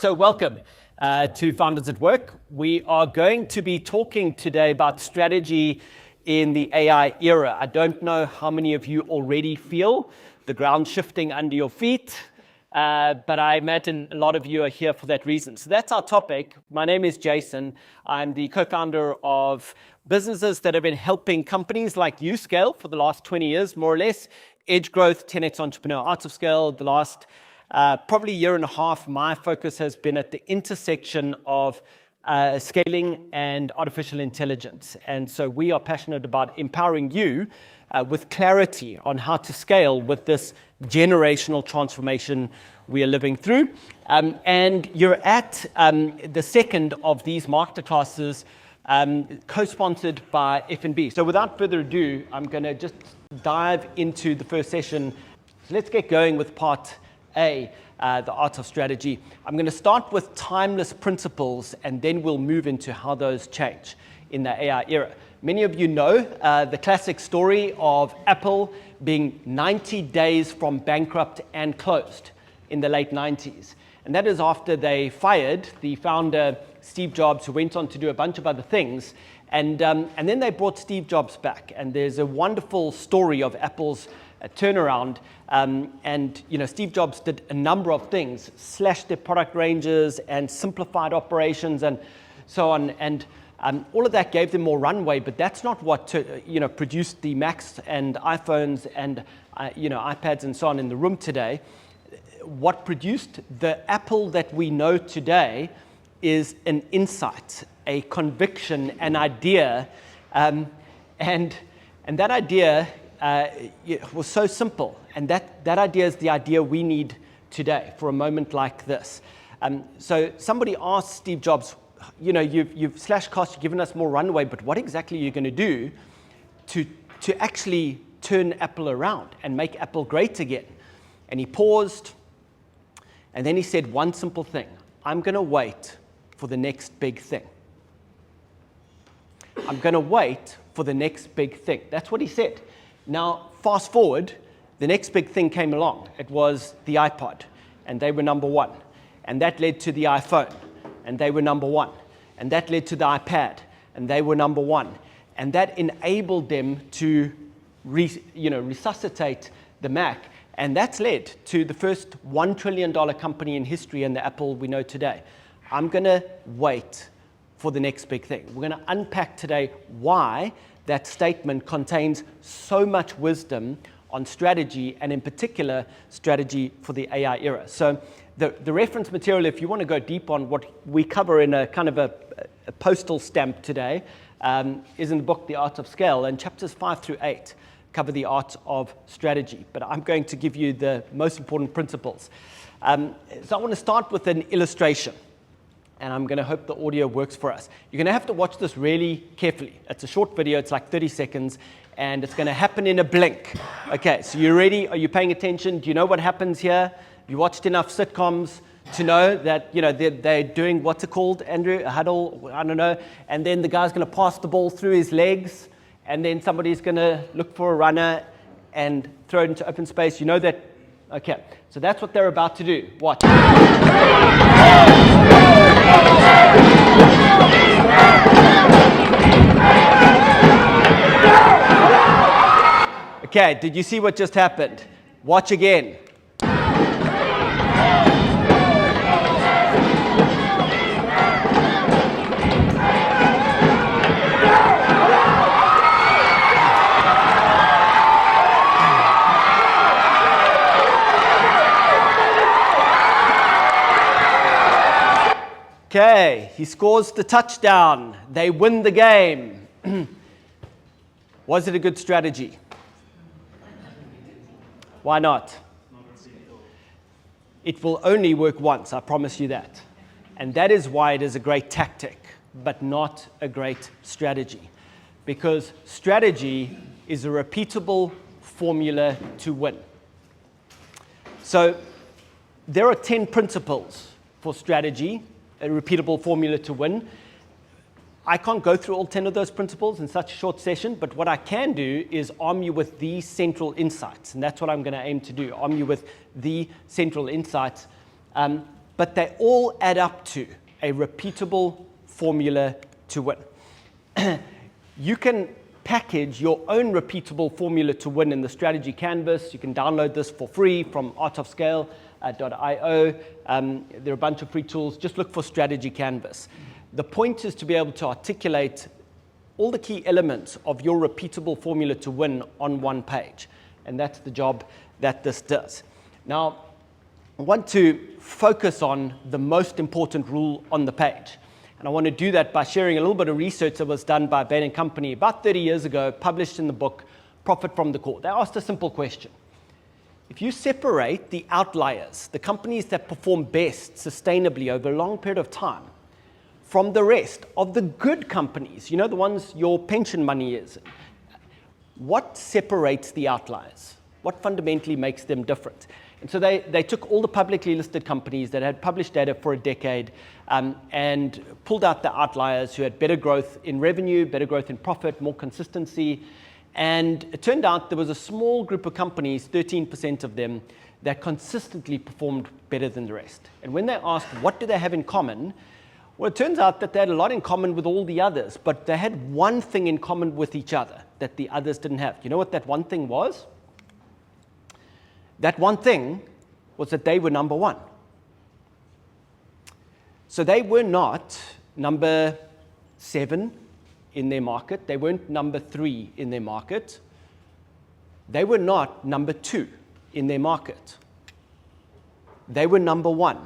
So welcome to Founders at Work. We are going to be talking today about strategy in the AI era. I don't know how many of you already feel the ground shifting under your feet, but I imagine a lot of you are here for that reason. So that's our topic. My name is Jason. I'm the co-founder of businesses that have been helping companies like you scale for the last 20 years, more or less. Edge Growth, 10x Entrepreneur, Art of Scale, the last probably a year and a half, my focus has been at the intersection of scaling and artificial intelligence. And so we are passionate about empowering you with clarity on how to scale with this generational transformation we are living through. And you're at the second of these masterclasses co-sponsored by F&B. So without further ado, I'm going to just dive into the first session. So let's get going with part A, the art of strategy. I'm going to start with timeless principles, and then we'll move into how those change in the AI era. Many of you know the classic story of Apple being 90 days from bankrupt and closed in the late 90s. And that is after they fired the founder, Steve Jobs, who went on to do a bunch of other things. And then they brought Steve Jobs back. And there's a wonderful story of Apple's turnaround. And Steve Jobs did a number of things, slashed their product ranges and simplified operations and so on. And all of that gave them more runway, but that's not what produced the Macs and iPhones and iPads and so on in the room today. What produced the Apple that we know today is an insight, a conviction, an idea, and that idea was so simple, and that idea is the idea we need today for a moment like this. So somebody asked Steve Jobs, you've slashed costs, you've given us more runway, but what exactly are you going to do to actually turn Apple around and make Apple great again? And he paused, and then he said one simple thing: I'm going to wait for the next big thing. I'm going to wait for the next big thing. That's what he said. Now, fast forward, the next big thing came along. It was the iPod, and they were number one. And that led to the iPhone, and they were number one. And that led to the iPad, and they were number one. And that enabled them to resuscitate the Mac. And that's led to the first $1 trillion company in history and the Apple we know today. I'm going to wait for the next big thing. We're going to unpack today why that statement contains so much wisdom on strategy, and in particular, strategy for the AI era. So the reference material, if you want to go deep on what we cover in a kind of a postal stamp today, is in the book, The Art of Scale, and chapters 5 through 8 cover the art of strategy. But I'm going to give you the most important principles. So I want to start with an illustration, and I'm going to hope the audio works for us. You're going to have to watch this really carefully. It's a short video, it's like 30 seconds, and it's going to happen in a blink. Okay, so you ready? Are you paying attention? Do you know what happens here? Have you watched enough sitcoms to know that they're doing what's it called, Andrew? A huddle? I don't know. And then the guy's going to pass the ball through his legs, and then somebody's going to look for a runner and throw it into open space. You know that? Okay, so that's what they're about to do. Watch. Okay, did you see what just happened? Watch again. Okay, he scores the touchdown. They win the game. Was it a good strategy? Why not? It will only work once, I promise you that. And that is why it is a great tactic, but not a great strategy. Because strategy is a repeatable formula to win. So there are 10 principles for strategy, a repeatable formula to win. I can't go through all 10 of those principles in such a short session, but what I can do is arm you with these central insights, and that's what I'm going to aim to do, arm you with the central insights. but they all add up to a repeatable formula to win. You can package your own repeatable formula to win in the strategy canvas. You can download this for free from artofscale.io. There are a bunch of free tools. Just look for strategy canvas. The point is to be able to articulate all the key elements of your repeatable formula to win on one page. And that's the job that this does. Now, I want to focus on the most important rule on the page. And I want to do that by sharing a little bit of research that was done by Bain & Company about 30 years ago, published in the book, Profit from the Core. They asked a simple question. If you separate the outliers, the companies that perform best sustainably over a long period of time, from the rest of the good companies, you know, the ones your pension money is, what separates the outliers? What fundamentally makes them different? And so they took all the publicly listed companies that had published data for a decade and pulled out the outliers who had better growth in revenue, better growth in profit, more consistency. And it turned out there was a small group of companies, 13% of them, that consistently performed better than the rest. And when they asked, what do they have in common? Well, it turns out that they had a lot in common with all the others, but they had one thing in common with each other that the others didn't have. You know what that one thing was? That one thing was that they were number one. So they were not number 7 in their market. They weren't number 3 in their market. They were not number 2 in their market. They were number 1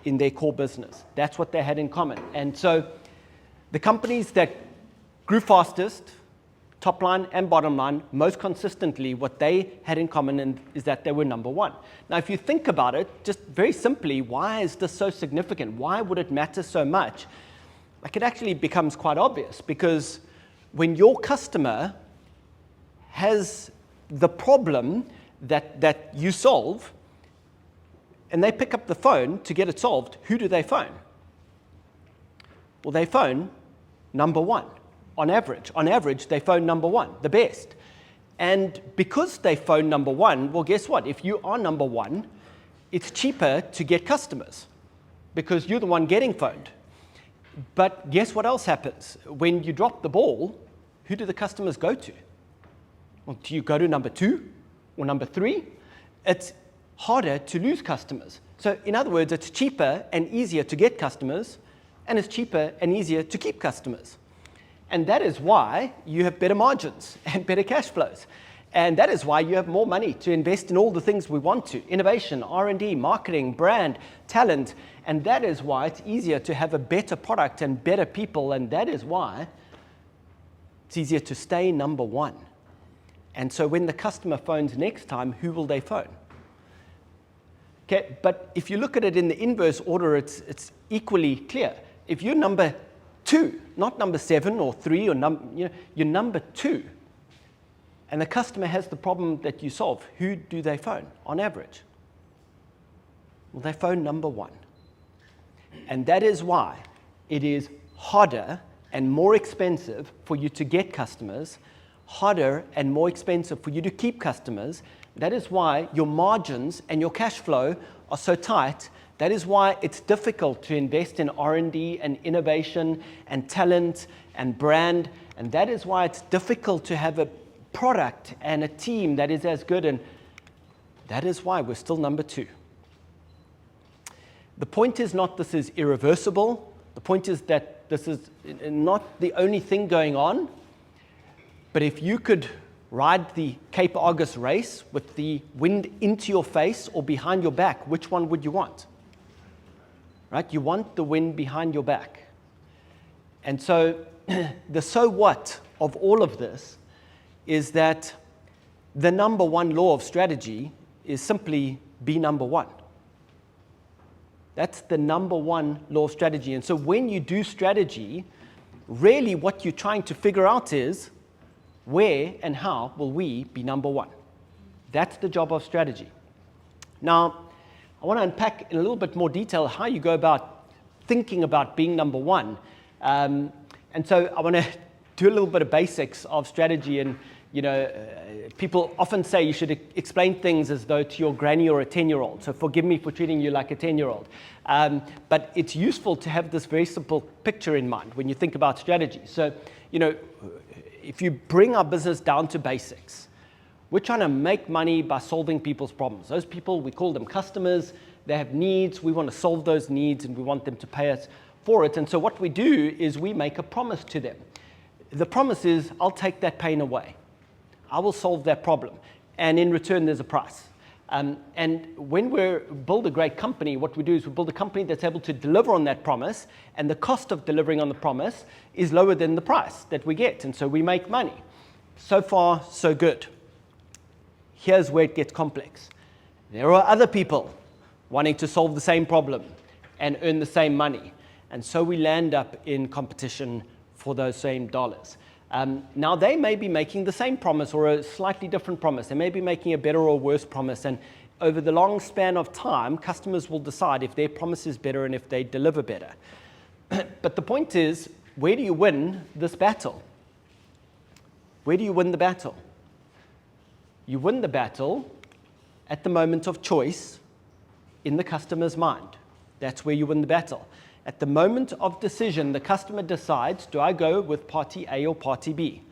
in their core business. That's what they had in common. And so the companies that grew fastest, top line and bottom line, most consistently, what they had in common is that they were number 1. Now, if you think about it, just very simply, why is this so significant? Why would it matter so much? Like, it actually becomes quite obvious, because when your customer has the problem that you solve, and they pick up the phone to get it solved, who do they phone? Well, they phone number 1. On average, they phone number 1, the best. And because they phone number 1, well, guess what? If you are number 1, it's cheaper to get customers because you're the one getting phoned. But guess what else happens? When you drop the ball, who do the customers go to? Well, do you go to number 2 or number 3? It's harder to lose customers. So in other words, it's cheaper and easier to get customers, and it's cheaper and easier to keep customers. And that is why you have better margins and better cash flows. And that is why you have more money to invest in all the things we want to: innovation, R&D, marketing, brand, talent. And that is why it's easier to have a better product and better people. And that is why it's easier to stay number 1. And so when the customer phones next time, who will they phone? Okay, but if you look at it in the inverse order, it's equally clear. If you're number 2, not number 7 or 3, or you're number 2, and the customer has the problem that you solve, who do they phone on average? Well, they phone number 1. And that is why it is harder and more expensive for you to get customers, harder and more expensive for you to keep customers. That is why your margins and your cash flow are so tight. That is why it's difficult to invest in R&D and innovation and talent and brand. And that is why it's difficult to have a product and a team that is as good. And that is why we're still number 2. The point is not this is irreversible. The point is that this is not the only thing going on. But if you could ride the Cape Argus race with the wind into your face or behind your back, which one would you want? Right? You want the wind behind your back. And so the so what of all of this is that the number 1 law of strategy is simply be number 1. That's the number 1 law of strategy. And so when you do strategy, really what you're trying to figure out is, where and how will we be number 1? That's the job of strategy. Now, I want to unpack in a little bit more detail how you go about thinking about being number 1. And so I want to do a little bit of basics of strategy and People often say you should explain things as though to your granny or a 10-year-old. So forgive me for treating you like a 10-year-old. But it's useful to have this very simple picture in mind when you think about strategy. So, if you bring our business down to basics, we're trying to make money by solving people's problems. Those people, we call them customers. They have needs. We want to solve those needs, and we want them to pay us for it. And so what we do is we make a promise to them. The promise is, I'll take that pain away. I will solve that problem. And in return, there's a price. And when we build a great company, what we do is we build a company that's able to deliver on that promise, and the cost of delivering on the promise is lower than the price that we get. And so we make money. So far, so good. Here's where it gets complex. There are other people wanting to solve the same problem and earn the same money. And so we land up in competition for those same dollars. Now, they may be making the same promise or a slightly different promise. They may be making a better or worse promise. And over the long span of time, customers will decide if their promise is better and if they deliver better. But the point is, where do you win this battle? Where do you win the battle? You win the battle at the moment of choice in the customer's mind. That's where you win the battle. At the moment of decision, the customer decides, do I go with party A or party B?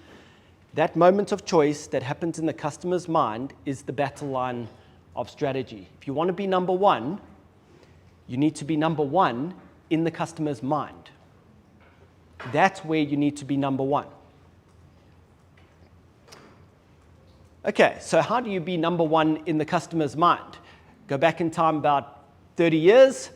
That moment of choice that happens in the customer's mind is the battle line of strategy. If you want to be number one, you need to be number one in the customer's mind. That's where you need to be number one. Okay, so how do you be number one in the customer's mind? Go back in time about 30 years.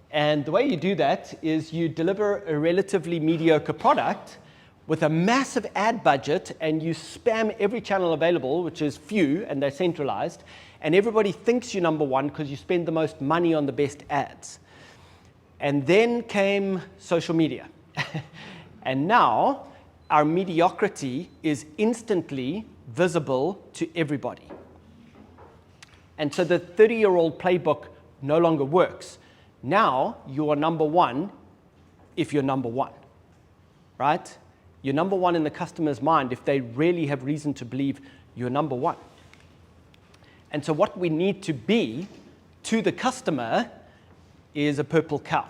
And the way you do that is you deliver a relatively mediocre product with a massive ad budget, and you spam every channel available, which is few, and they're centralized, and everybody thinks you're number one because you spend the most money on the best ads. And then came social media. And now our mediocrity is instantly visible to everybody. And so the 30-year-old playbook no longer works. Now you are number one if you're number one, right? You're number one in the customer's mind if they really have reason to believe you're number one. And so what we need to be to the customer is a purple cow.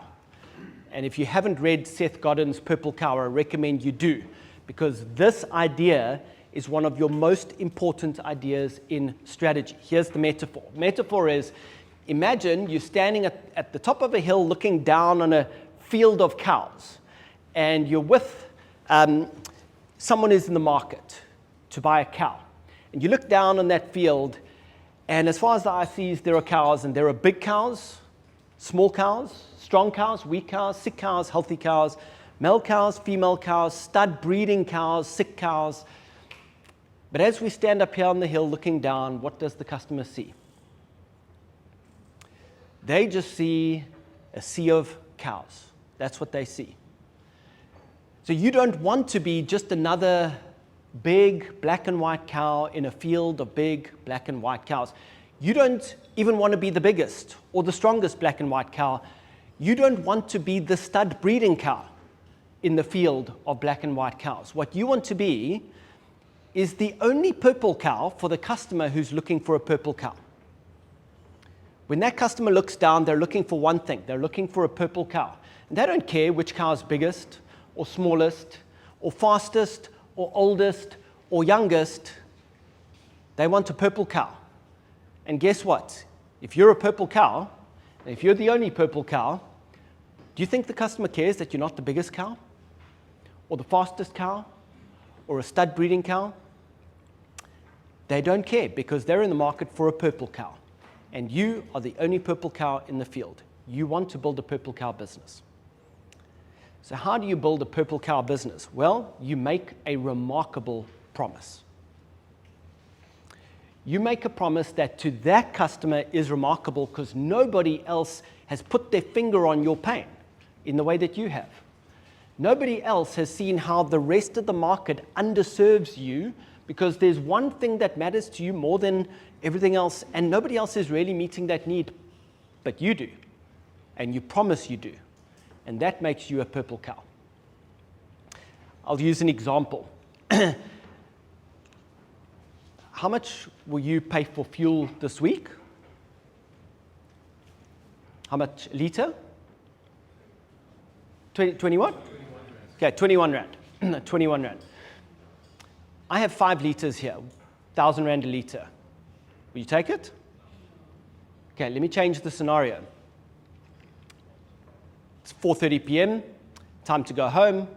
And if you haven't read Seth Godin's Purple Cow, I recommend you do, because this idea is one of your most important ideas in strategy. Here's the metaphor. Metaphor is, imagine you're standing at the top of a hill looking down on a field of cows, and you're with someone who's in the market to buy a cow. And you look down on that field, and as far as the eye sees, there are cows, and there are big cows, small cows, strong cows, weak cows, sick cows, healthy cows, male cows, female cows, stud breeding cows, sick cows. But as we stand up here on the hill looking down, what does the customer see? They just see a sea of cows. That's what they see. So you don't want to be just another big black and white cow in a field of big black and white cows. You don't even want to be the biggest or the strongest black and white cow. You don't want to be the stud breeding cow in the field of black and white cows. What you want to be is the only purple cow for the customer who's looking for a purple cow. When that customer looks down, they're looking for one thing. They're looking for a purple cow. And they don't care which cow is biggest or smallest or fastest or oldest or youngest. They want a purple cow. And guess what? If you're a purple cow, and if you're the only purple cow, do you think the customer cares that you're not the biggest cow or the fastest cow or a stud breeding cow? They don't care, because they're in the market for a purple cow. And you are the only purple cow in the field. You want to build a purple cow business. So how do you build a purple cow business? Well, you make a remarkable promise. You make a promise that to that customer is remarkable because nobody else has put their finger on your pain in the way that you have. Nobody else has seen how the rest of the market underserves you, because there's one thing that matters to you more than everything else, and nobody else is really meeting that need, but you do, and you promise you do, and that makes you a purple cow. I'll use an example. how much will you pay for fuel this week? How much a litre? 21? Okay, 21 rand. 21 rand. I have 5 litres here, 1,000 rand a litre. Will you take it? Okay, let me change the scenario. It's 4:30 p.m., time to go home.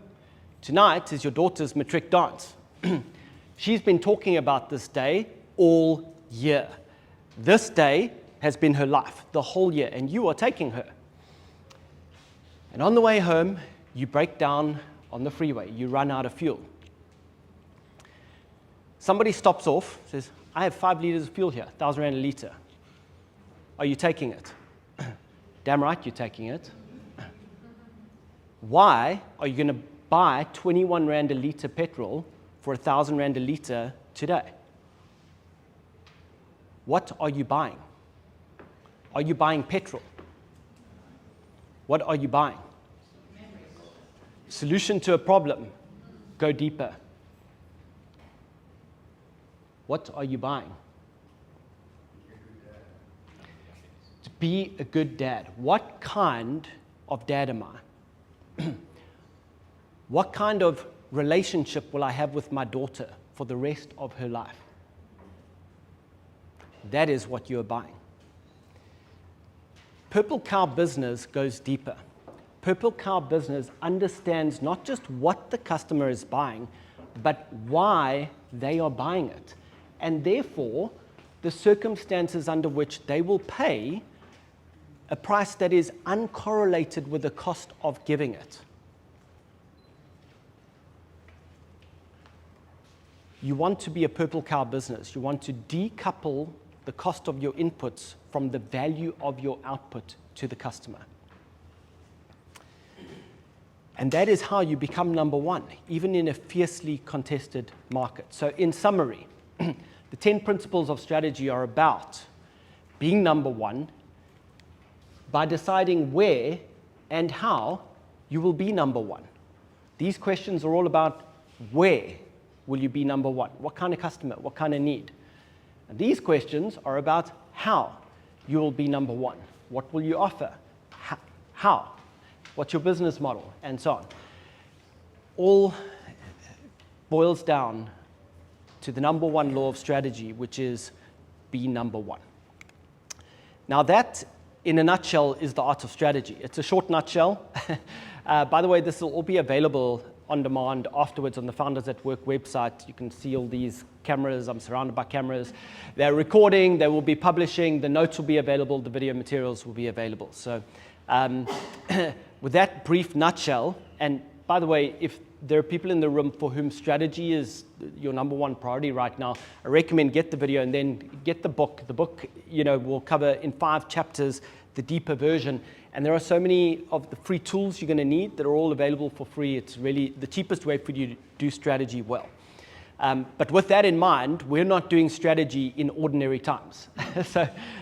Tonight is your daughter's matric dance. She's been talking about this day all year. This day has been her life, the whole year, and you are taking her. And on the way home, you break down on the freeway. You run out of fuel. Somebody stops off, says, I have 5 litres of fuel here, 1,000 rand a litre. Are you taking it? Damn right you're taking it. Why are you going to buy 21 rand a litre petrol for 1,000 rand a litre today? What are you buying? Are you buying petrol? What are you buying? Solution to a problem. Go deeper. What are you buying? To be a good dad. What kind of dad am I? What kind of relationship will I have with my daughter for the rest of her life? That is what you're buying. Purple Cow Business goes deeper. Purple Cow Business understands not just what the customer is buying, but why they are buying it. And therefore, the circumstances under which they will pay a price that is uncorrelated with the cost of giving it. You want to be a Purple Cow Business. You want to decouple the cost of your inputs from the value of your output to the customer. And that is how you become number one, even in a fiercely contested market. So in summary, the 10 principles of strategy are about being number one by deciding where and how you will be number one. These questions are all about where will you be number one? What kind of customer? What kind of need? And these questions are about how you will be number one. What will you offer? How? What's your business model? And so on. All boils down to the number one law of strategy, which is be number one. Now that, in a nutshell, is the art of strategy. It's a short nutshell. By the way, this will all be available on demand afterwards on the Founders at Work website. You can see all these cameras. I'm surrounded by cameras. They're recording. They will be publishing. The notes will be available. The video materials will be available. So with that brief nutshell, and by the way, if there are people in the room for whom strategy is your number one priority right now, I recommend get the video and then get the book. The book, will cover in 5 chapters the deeper version. And there are so many of the free tools you're going to need that are all available for free. It's really the cheapest way for you to do strategy well. But with that in mind, we're not doing strategy in ordinary times.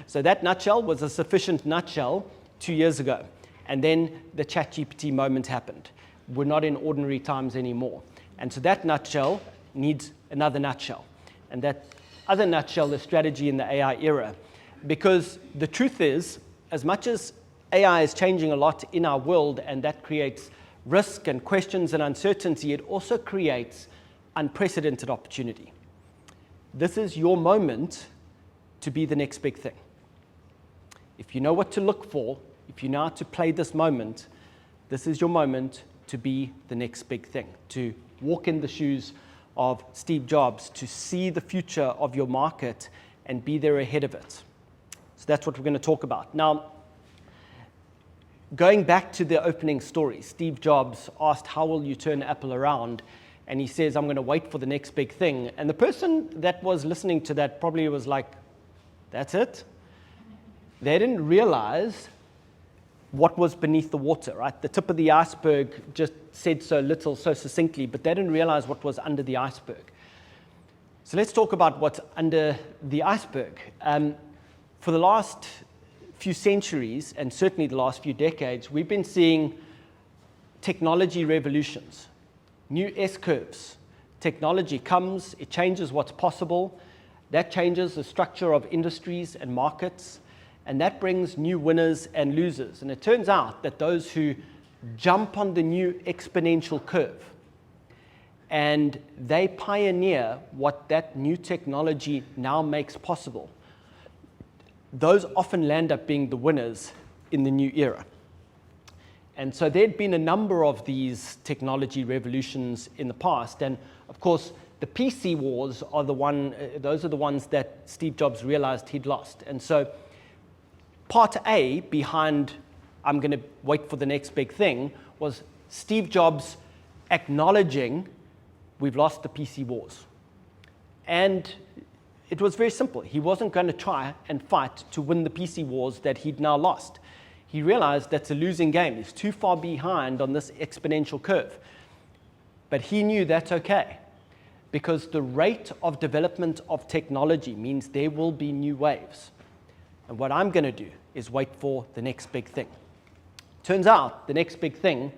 So that nutshell was a sufficient nutshell 2 years ago. And then the ChatGPT moment happened. We're not in ordinary times anymore. And so that nutshell needs another nutshell. And that other nutshell is strategy in the AI era. Because the truth is, as much as AI is changing a lot in our world, and that creates risk and questions and uncertainty, it also creates unprecedented opportunity. This is your moment to be the next big thing. If you know what to look for, if you know how to play this moment, this is your moment to be the next big thing, to walk in the shoes of Steve Jobs, to see the future of your market and be there ahead of it. So that's what we're going to talk about. Now, going back to the opening story, Steve Jobs asked, how will you turn Apple around? And he says, I'm going to wait for the next big thing. And the person that was listening to that probably was like, that's it? They didn't realize what was beneath the water, right? The tip of the iceberg just said so little, so succinctly, but they didn't realize what was under the iceberg. So let's talk about what's under the iceberg. For the last few centuries, and certainly the last few decades, we've been seeing technology revolutions, new S-curves. Technology comes, it changes what's possible. That changes the structure of industries and markets, and that brings new winners and losers. And it turns out that those who jump on the new exponential curve and they pioneer what that new technology now makes possible, those often land up being the winners in the new era. And so there'd been a number of these technology revolutions in the past, and of course the PC wars are those are the ones that Steve Jobs realized he'd lost. And so part A behind I'm going to wait for the next big thing was Steve Jobs acknowledging we've lost the PC wars. And it was very simple. He wasn't going to try and fight to win the PC wars that he'd now lost. He realized that's a losing game. He's too far behind on this exponential curve. But he knew that's okay, because the rate of development of technology means there will be new waves. And what I'm going to do is wait for the next big thing. Turns out the next big thing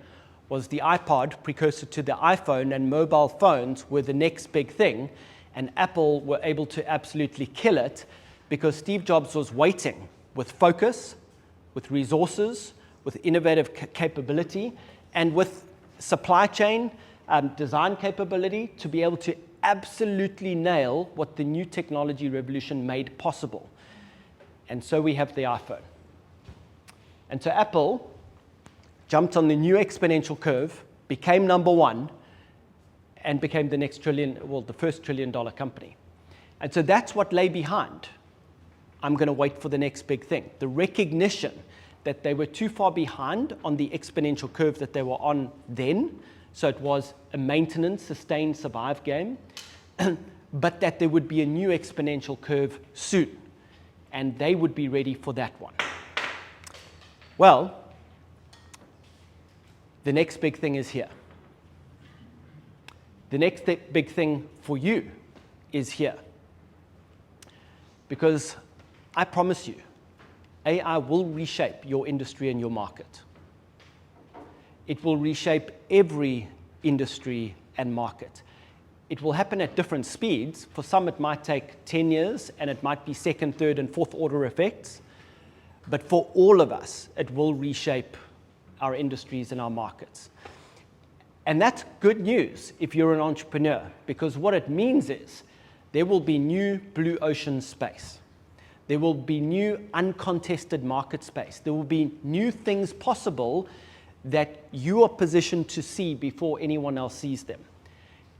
was the iPod, precursor to the iPhone, and mobile phones were the next big thing. And Apple were able to absolutely kill it because Steve Jobs was waiting with focus, with resources, with innovative capability, and with supply chain design capability to be able to absolutely nail what the new technology revolution made possible. And so we have the iPhone. And so Apple jumped on the new exponential curve, became number one, and became the first $1 trillion company. And so that's what lay behind. I'm going to wait for the next big thing. The recognition that they were too far behind on the exponential curve that they were on then, so it was a maintenance, sustain, survive game, but that there would be a new exponential curve soon, and they would be ready for that one. Well, the next big thing is here. The next big thing for you is here. Because I promise you, AI will reshape your industry and your market. It will reshape every industry and market. It will happen at different speeds. For some, it might take 10 years, and it might be second, third, and fourth order effects. But for all of us, it will reshape our industries and our markets. And that's good news if you're an entrepreneur, because what it means is there will be new blue ocean space. There will be new uncontested market space. There will be new things possible that you are positioned to see before anyone else sees them.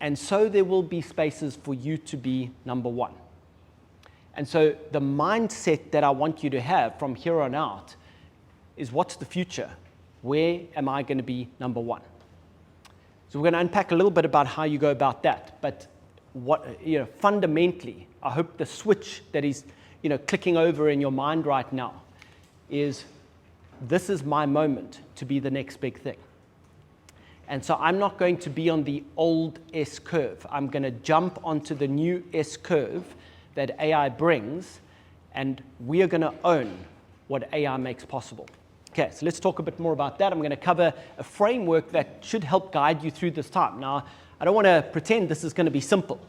And so there will be spaces for you to be number one. And so the mindset that I want you to have from here on out is, what's the future? Where am I going to be number one? So we're going to unpack a little bit about how you go about that. But fundamentally, I hope the switch that is clicking over in your mind right now is, this is my moment to be the next big thing. And so I'm not going to be on the old S curve. I'm going to jump onto the new S curve that AI brings, and we are going to own what AI makes possible. Okay, so let's talk a bit more about that. I'm going to cover a framework that should help guide you through this time. Now, I don't want to pretend this is going to be simple.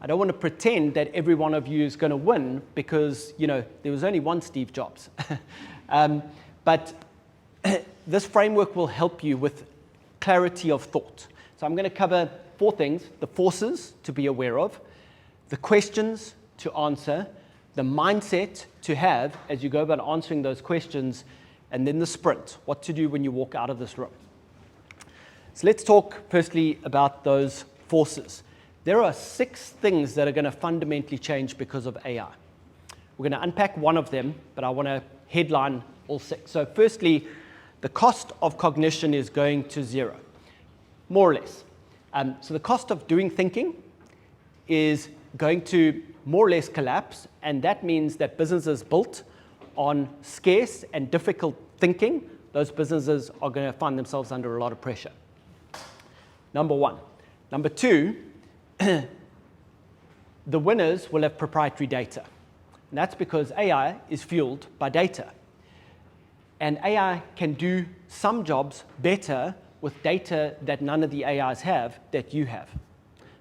I don't want to pretend that every one of you is going to win, because there was only one Steve Jobs. But this framework will help you with clarity of thought. So I'm going to cover 4 things: the forces to be aware of, the questions to answer, the mindset to have as you go about answering those questions, and then the sprint, what to do when you walk out of this room. So let's talk firstly about those forces. There are 6 things that are going to fundamentally change because of AI. We're going to unpack one of them, but I want to headline all 6. So firstly, the cost of cognition is going to 0, more or less. So the cost of doing thinking is going to more or less collapse, and that means that businesses built on scarce and difficult thinking, those businesses are going to find themselves under a lot of pressure. Number 1. Number 2, the winners will have proprietary data. And that's because AI is fueled by data. And AI can do some jobs better with data that none of the AIs have that you have.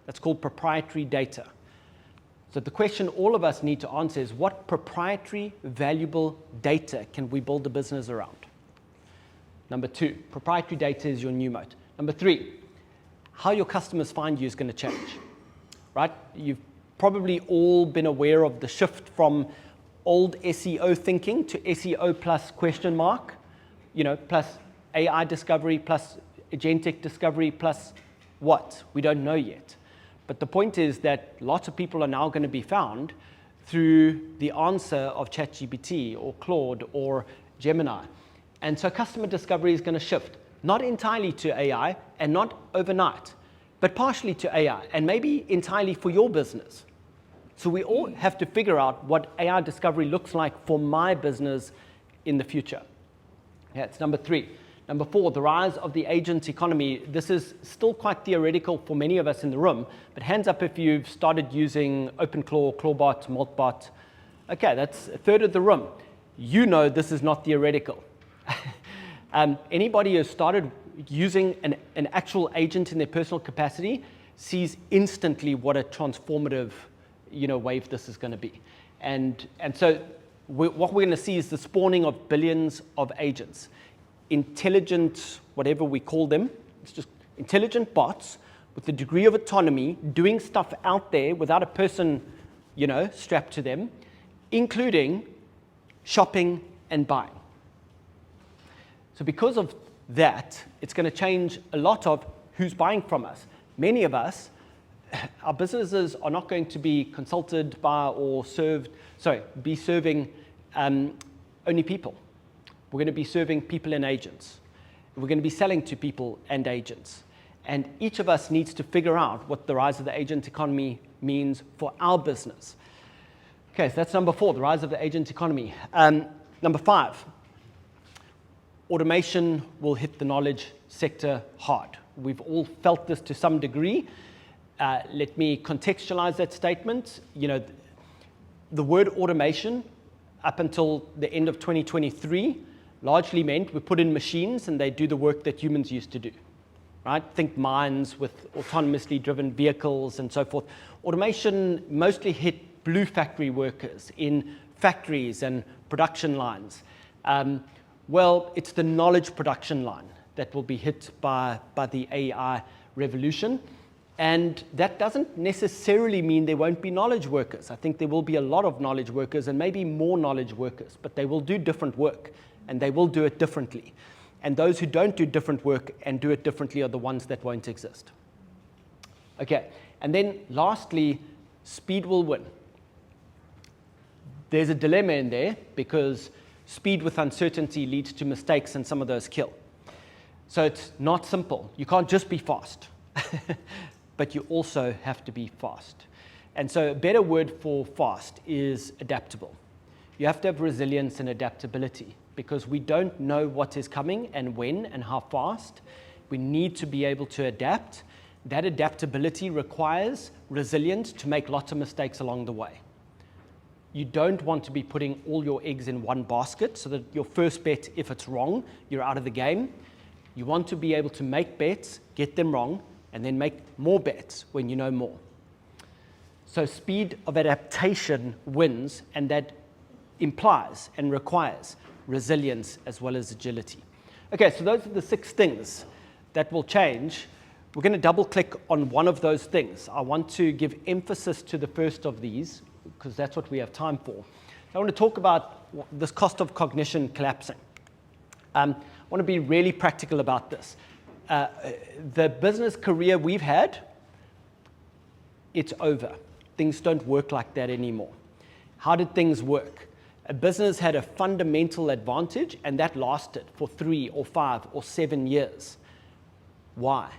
That's called proprietary data. So the question all of us need to answer is, what proprietary, valuable data can we build a business around? Number 2, proprietary data is your new moat. Number 3, how your customers find you is going to change, right? You've probably all been aware of the shift from old SEO thinking to SEO plus question mark, plus AI discovery, plus agentic discovery, plus what? We don't know yet. But the point is that lots of people are now going to be found through the answer of ChatGPT or Claude or Gemini. And so customer discovery is going to shift, not entirely to AI and not overnight, but partially to AI and maybe entirely for your business. So we all have to figure out what AI discovery looks like for my business in the future. Yeah, it's number 3. Number 4, the rise of the agent economy. This is still quite theoretical for many of us in the room, but hands up if you've started using OpenClaw, Clawbot, Maltbot. Okay, that's a third of the room. You know this is not theoretical. Anybody who has started using an actual agent in their personal capacity sees instantly what a transformative wave this is going to be. And so what we're going to see is the spawning of billions of agents. Intelligent, whatever we call them, it's just intelligent bots with a degree of autonomy doing stuff out there without a person, strapped to them, including shopping and buying. So because of that, it's going to change a lot of who's buying from us. Many of us, our businesses are not going to be consulted by or be serving only people. We're going to be serving people and agents. We're going to be selling to people and agents. And each of us needs to figure out what the rise of the agent economy means for our business. Okay, so that's number 4, the rise of the agent economy. Number 5, automation will hit the knowledge sector hard. We've all felt this to some degree. Let me contextualize that statement. The word automation up until the end of 2023 largely meant we put in machines and they do the work that humans used to do, right? Think mines with autonomously driven vehicles and so forth. Automation mostly hit blue factory workers in factories and production lines. Well, it's the knowledge production line that will be hit by the AI revolution. And that doesn't necessarily mean there won't be knowledge workers. I think there will be a lot of knowledge workers and maybe more knowledge workers, but they will do different work and they will do it differently. And those who don't do different work and do it differently are the ones that won't exist. Okay, and then lastly, speed will win. There's a dilemma in there because speed with uncertainty leads to mistakes and some of those kill. So it's not simple. You can't just be fast. But you also have to be fast. And so a better word for fast is adaptable. You have to have resilience and adaptability because we don't know what is coming and when and how fast. We need to be able to adapt. That adaptability requires resilience to make lots of mistakes along the way. You don't want to be putting all your eggs in one basket so that your first bet, if it's wrong, you're out of the game. You want to be able to make bets, get them wrong, and then make more bets when you know more. So speed of adaptation wins, and that implies and requires resilience as well as agility. Okay, so those are the 6 things that will change. We're going to double click on one of those things. I want to give emphasis to the first of these because that's what we have time for. I want to talk about this cost of cognition collapsing. I want to be really practical about this. The business career we've had, it's over. Things don't work like that anymore. How did things work? A business had a fundamental advantage, and that lasted for 3 or 5 or 7 years. Why?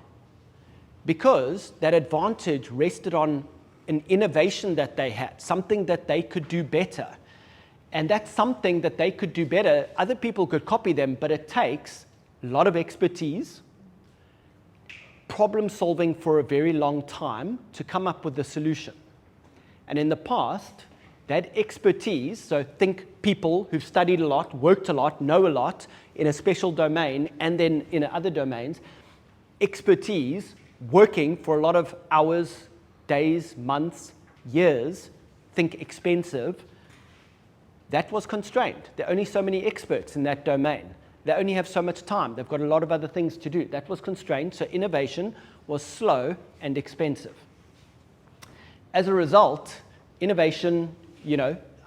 Because that advantage rested on an innovation that they had, something that they could do better. And that's something that they could do better. Other people could copy them, but it takes a lot of expertise, problem solving for a very long time to come up with the solution. And in the past, that expertise, so think people who've studied a lot, worked a lot, know a lot in a special domain, and then in other domains, expertise working for a lot of hours, days, months, years think expensive, that was constrained. There are only so many experts in that domain. They only have so much time. They've got a lot of other things to do. That was constrained, so innovation was slow and expensive. As a result, innovation,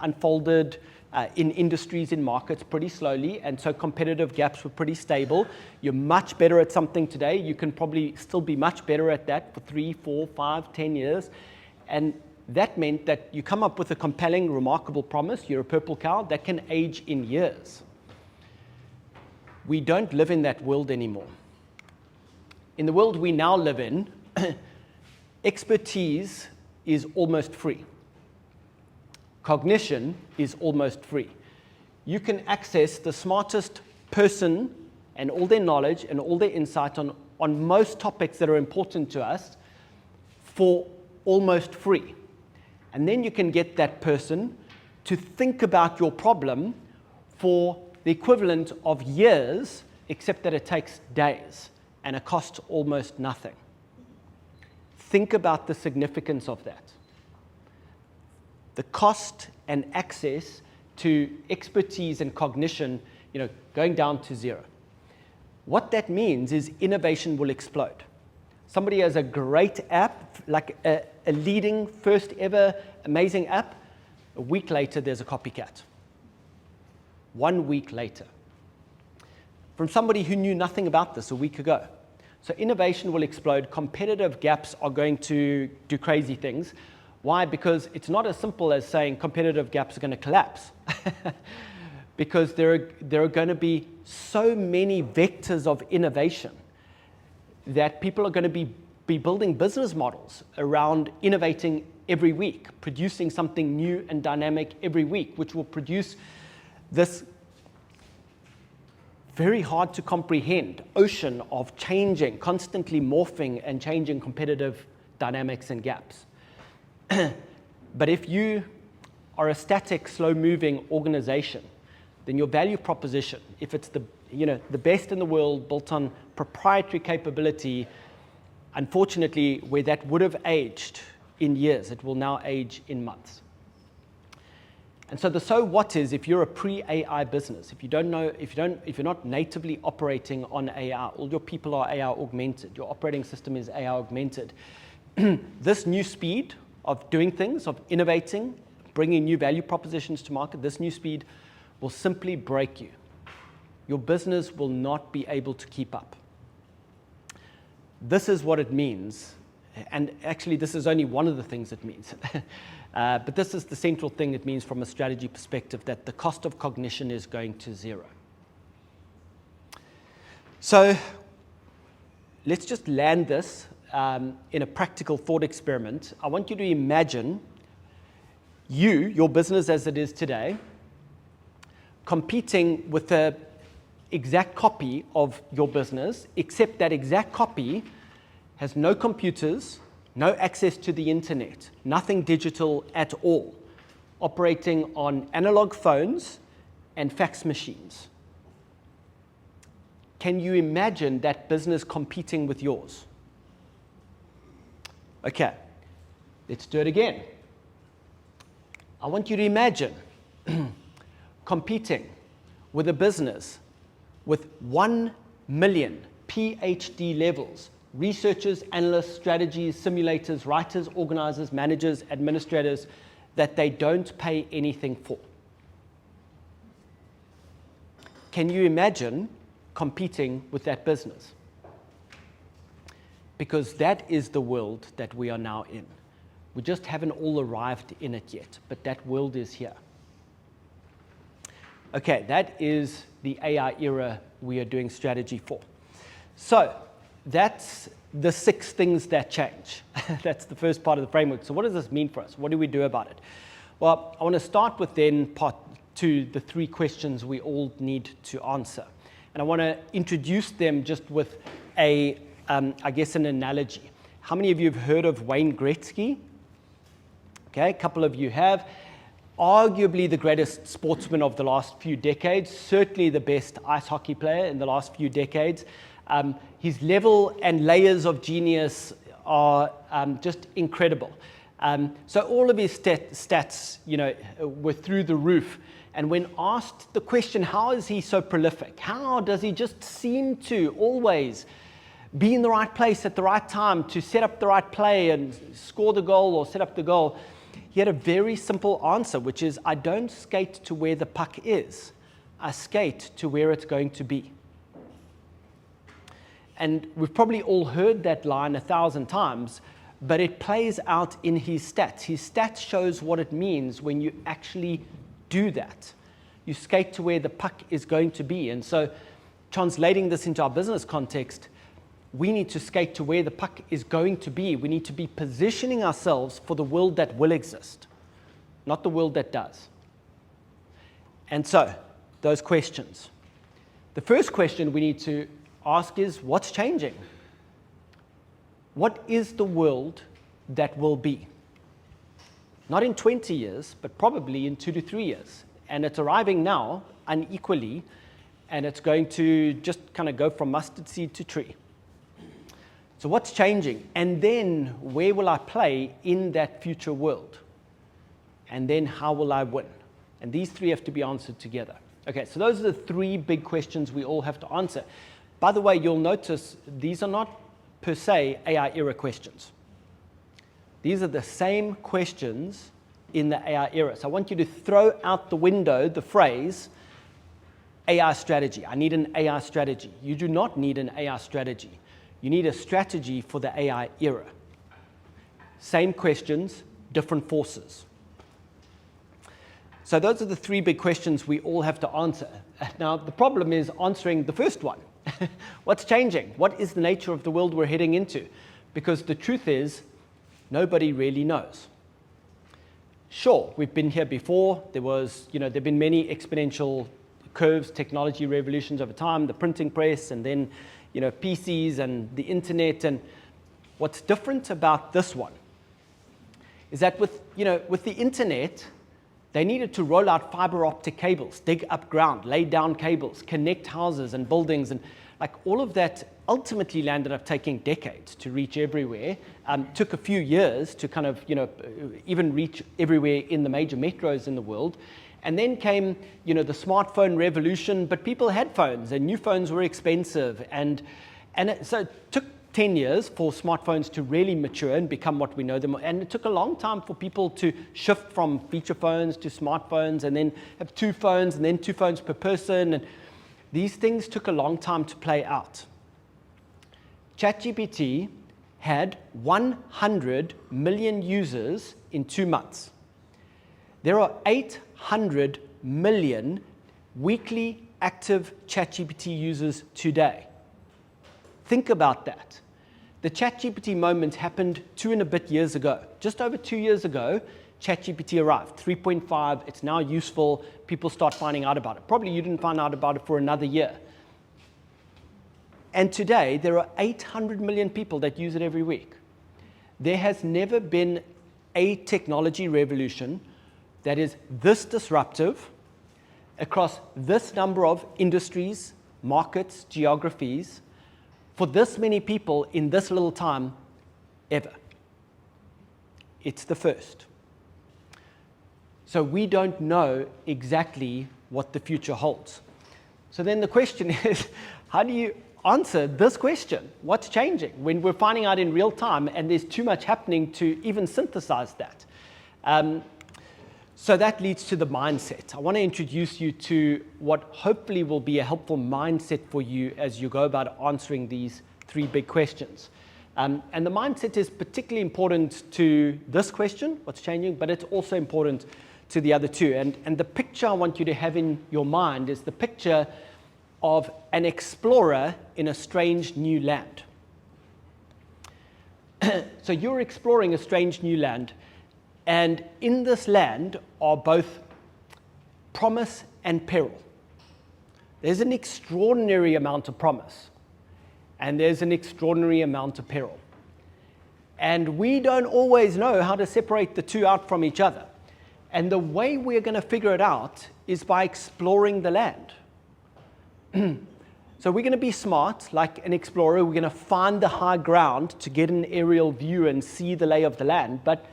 unfolded in industries, in markets pretty slowly, and so competitive gaps were pretty stable. You're much better at something today. You can probably still be much better at that for 3, 4, 5, 10 years. And that meant that you come up with a compelling, remarkable promise. You're a purple cow that can age in years. We don't live in that world anymore. In the world we now live in, expertise is almost free. Cognition is almost free. You can access the smartest person and all their knowledge and all their insight on most topics that are important to us for almost free. And then you can get that person to think about your problem for the equivalent of years, except that it takes days and it costs almost nothing. Think about the significance of that. The cost and access to expertise and cognition, going down to zero. What that means is innovation will explode. Somebody has a great app, like a leading, first ever amazing app. A week later, there's a copycat. 1 week later. From somebody who knew nothing about this a week ago. So innovation will explode. Competitive gaps are going to do crazy things. Why? Because it's not as simple as saying competitive gaps are going to collapse. Because there are going to be so many vectors of innovation that people are going to be building business models around innovating every week, producing something new and dynamic every week, which will produce this very hard to comprehend ocean of changing, constantly morphing and changing competitive dynamics and gaps. But if you are a static, slow-moving organization, then your value proposition, if it's the best in the world built on proprietary capability, unfortunately, where that would have aged in years, it will now age in months. And so the so what is, if you're a pre-AI business, if you're not natively operating on AI, all your people are AI augmented, your operating system is AI augmented, this new speed of doing things, of innovating, bringing new value propositions to market, this new speed will simply break you. Your business will not be able to keep up. This is what it means. And actually, this is only one of the things it means. But this is the central thing it means from a strategy perspective, that the cost of cognition is going to zero. So let's just land this in a practical thought experiment. I want you to imagine your business as it is today, competing with the exact copy of your business, except that exact copy has no computers, no access to the internet, nothing digital at all, operating on analog phones and fax machines. Can you imagine that business competing with yours? Okay, let's do it again. I want you to imagine competing with a business with 1 million PhD levels, researchers, analysts, strategies, simulators, writers, organizers, managers, administrators, that they don't pay anything for. Can you imagine competing with that business? Because that is the world that we are now in. We just haven't all arrived in it yet, but that world is here. Okay, that is the AI era we are doing strategy for. So that's the 6 things that change. That's the first part of the framework. So what does this mean for us? What do we do about it? Well, I want to start with then part 2, the 3 questions we all need to answer. And I want to introduce them just with an analogy. How many of you have heard of Wayne Gretzky? Okay, a couple of you have. Arguably the greatest sportsman of the last few decades, certainly the best ice hockey player in the last few decades. His level and layers of genius are just incredible. So all of his stats, were through the roof. And when asked the question, how is he so prolific? How does he just seem to always be in the right place at the right time to set up the right play and score the goal or set up the goal? He had a very simple answer, which is, I don't skate to where the puck is. I skate to where it's going to be. And we've probably all heard that line 1,000 times, but it plays out in his stats. His stats shows what it means when you actually do that. You skate to where the puck is going to be. And so translating this into our business context, we need to skate to where the puck is going to be. We need to be positioning ourselves for the world that will exist, not the world that does. And so, those questions. The first question we need to ask is, what's changing? What is the world that will be? Not in 20 years, but probably in 2 to 3 years. And it's arriving now unequally, and it's going to just kind of go from mustard seed to tree. So what's changing? And then where will I play in that future world? And then how will I win? And these three have to be answered together. Okay, so those are the three big questions we all have to answer. By the way, you'll notice these are not per se AI era questions. These are the same questions in the AI era. So I want you to throw out the window the phrase AI strategy. I need an AI strategy. You do not need an AI strategy. You need a strategy for the AI era. Same questions, different forces. So those are the three big questions we all have to answer. Now, the problem is answering the first one. What's changing? What is the nature of the world we're heading into? Because the truth is, nobody really knows. Sure, we've been here before. There've been many exponential curves, technology revolutions over time, the printing press, and then, PCs and the internet. And what's different about this one is that with the internet, they needed to roll out fiber optic cables, dig up ground, lay down cables, connect houses and buildings, and all of that ultimately landed up taking decades to reach everywhere. Took a few years to kind of, even reach everywhere in the major metros in the world. And then came, the smartphone revolution, but people had phones, and new phones were expensive. So it took 10 years for smartphones to really mature and become what we know them. And it took a long time for people to shift from feature phones to smartphones, and then have two phones, and then two phones per person. And these things took a long time to play out. ChatGPT had 100 million users in 2 months. There are 800 million weekly active ChatGPT users today. Think about that. The ChatGPT moment happened 2 and a bit years ago. Just over 2 years ago, ChatGPT arrived, 3.5. It's now useful. People start finding out about it. Probably you didn't find out about it for another year. And today, there are 800 million people that use it every week. There has never been a technology revolution that is this disruptive across this number of industries, markets, geographies, for this many people in this little time ever. It's the first. So we don't know exactly what the future holds. So then the question is, how do you answer this question? What's changing when we're finding out in real time and there's too much happening to even synthesize that? So that leads to the mindset. I want to introduce you to what hopefully will be a helpful mindset for you as you go about answering these three big questions. And the mindset is particularly important to this question, what's changing, but it's also important to the other two. And the picture I want you to have in your mind is the picture of an explorer in a strange new land. So you're exploring a strange new land, and in this land are both promise and peril. There's an extraordinary amount of promise, and there's an extraordinary amount of peril. And we don't always know how to separate the two out from each other. And the way we're going to figure it out is by exploring the land. So we're going to be smart, like an explorer. We're going to find the high ground to get an aerial view and see the lay of the land. But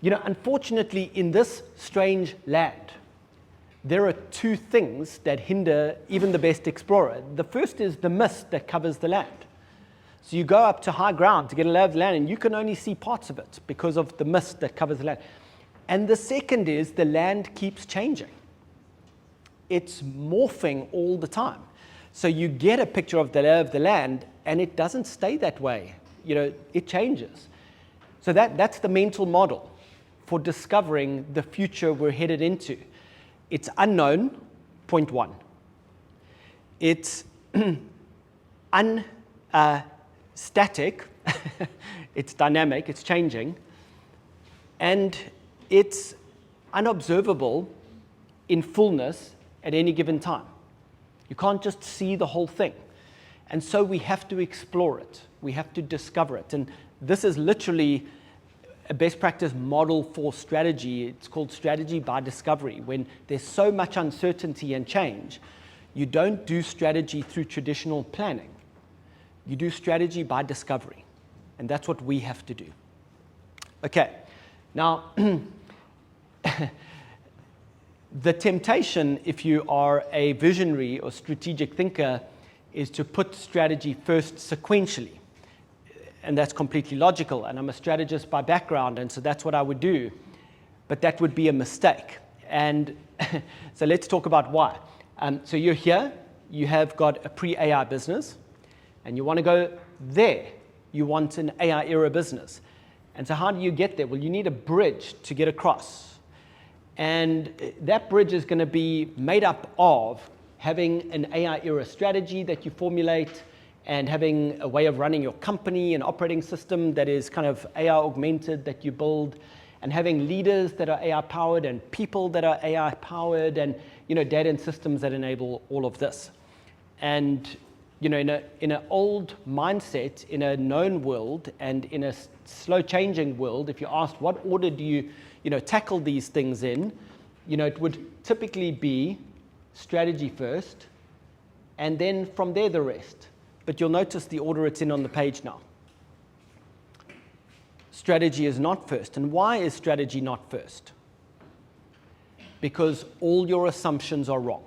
Unfortunately, in this strange land, there are two things that hinder even the best explorer. The first is the mist that covers the land. So you go up to high ground to get a lay of the land, and you can only see parts of it because of the mist that covers the land. And the second is the land keeps changing. It's morphing all the time. So you get a picture of the lay of the land, and it doesn't stay that way. It changes. So that's the mental model for discovering the future we're headed into. It's unknown, point one. It's static, it's dynamic, it's changing, and it's unobservable in fullness at any given time. You can't just see the whole thing. And so we have to explore it. We have to discover it. And this is literally a best practice model for strategy. It's called strategy by discovery. When there's so much uncertainty and change, you don't do strategy through traditional planning. You do strategy by discovery. And that's what we have to do. Okay, now, the temptation, if you are a visionary or strategic thinker, is to put strategy first sequentially. And that's completely logical. And I'm a strategist by background, and so that's what I would do. But that would be a mistake. And so let's talk about why. So you're here, you have got a pre-AI business, and you want to go there. You want an AI era business. And so how do you get there? Well, you need a bridge to get across. And that bridge is going to be made up of having an AI era strategy that you formulate, and having a way of running your company, an operating system that is kind of AI augmented that you build, and having leaders that are AI powered and people that are AI powered, and data and systems that enable all of this. And in an old mindset, in a known world, and in a slow changing world, if you asked what order do you tackle these things in, it would typically be strategy first, and then from there the rest. But you'll notice the order it's in on the page now. Strategy is not first. And why is strategy not first? Because all your assumptions are wrong.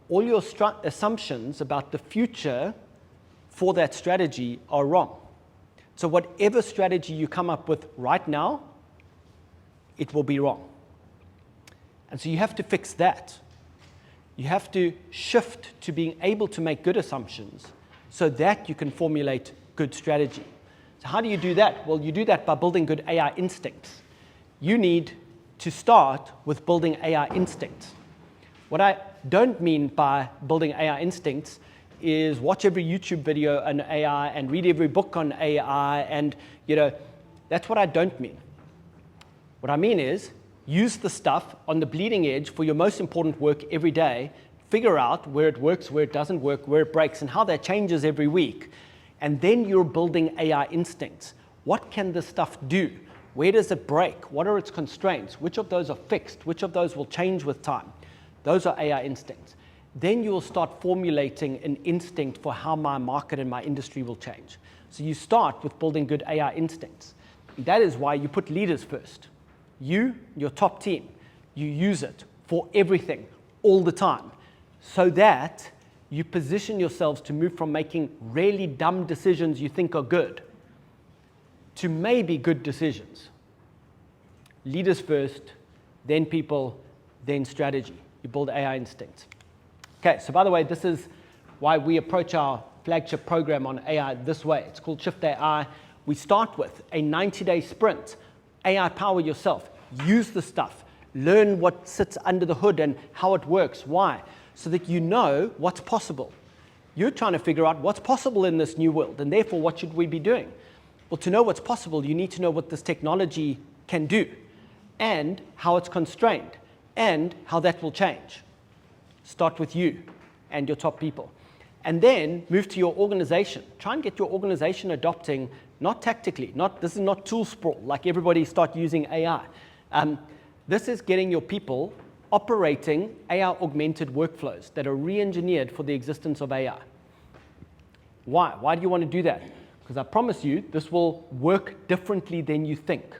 All your assumptions about the future for that strategy are wrong. So whatever strategy you come up with right now, it will be wrong. And so you have to fix that. You have to shift to being able to make good assumptions so that you can formulate good strategy. So how do you do that? Well, you do that by building good AI instincts. You need to start with building AI instincts. What I don't mean by building AI instincts is watch every YouTube video on AI and read every book on AI, and that's what I don't mean. What I mean is use the stuff on the bleeding edge for your most important work every day, figure out where it works, where it doesn't work, where it breaks, and how that changes every week. And then you're building AI instincts. What can this stuff do? Where does it break? What are its constraints? Which of those are fixed? Which of those will change with time? Those are AI instincts. Then you will start formulating an instinct for how my market and my industry will change. So you start with building good AI instincts. That is why you put leaders first. You, your top team, you use it for everything, all the time, so that you position yourselves to move from making really dumb decisions you think are good to maybe good decisions. Leaders first, then people, then strategy. You build AI instincts. Okay, so by the way, this is why we approach our flagship program on AI this way. It's called Shift AI. We start with a 90-day sprint. AI power yourself. Use the stuff. Learn what sits under the hood and how it works. Why? So that you know what's possible. You're trying to figure out what's possible in this new world, and therefore, what should we be doing? Well, to know what's possible, you need to know what this technology can do, and how it's constrained, and how that will change. Start with you and your top people. And then move to your organization. Try and get your organization adopting, not tactically, this is not tool sprawl, like everybody start using AI. This is getting your people operating AI-augmented workflows that are re-engineered for the existence of AI. Why? Why do you want to do that? because I promise you, this will work differently than you think.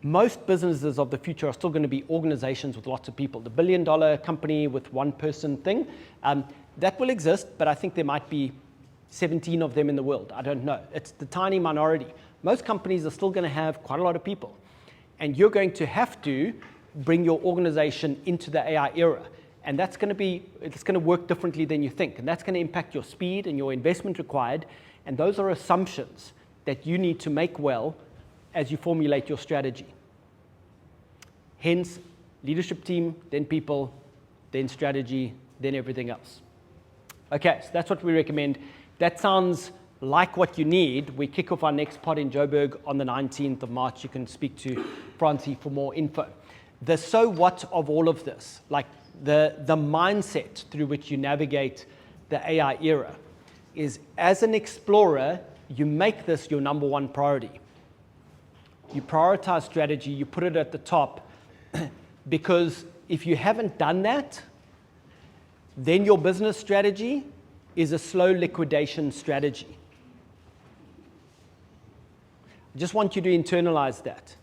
Most businesses of the future are still going to be organizations with lots of people. The billion-dollar company with one-person thing, that will exist, but I think there might be 17 of them in the world. I don't know. It's the tiny minority. Most companies are still going to have quite a lot of people. And you're going to have to bring your organization into the AI era. And it's going to work differently than you think. And that's going to impact your speed and your investment required. And those are assumptions that you need to make well as you formulate your strategy. Hence, leadership team, then people, then strategy, then everything else. Okay, so that's what we recommend. That sounds like what you need. We kick off our next pod in Joburg on the 19th of March. You can speak to Francie for more info. The so what of all of this, like the mindset through which you navigate the AI era, is as an explorer, you make this your number one priority. You prioritize strategy, you put it at the top, because if you haven't done that, then your business strategy is a slow liquidation strategy. I just want you to internalize that.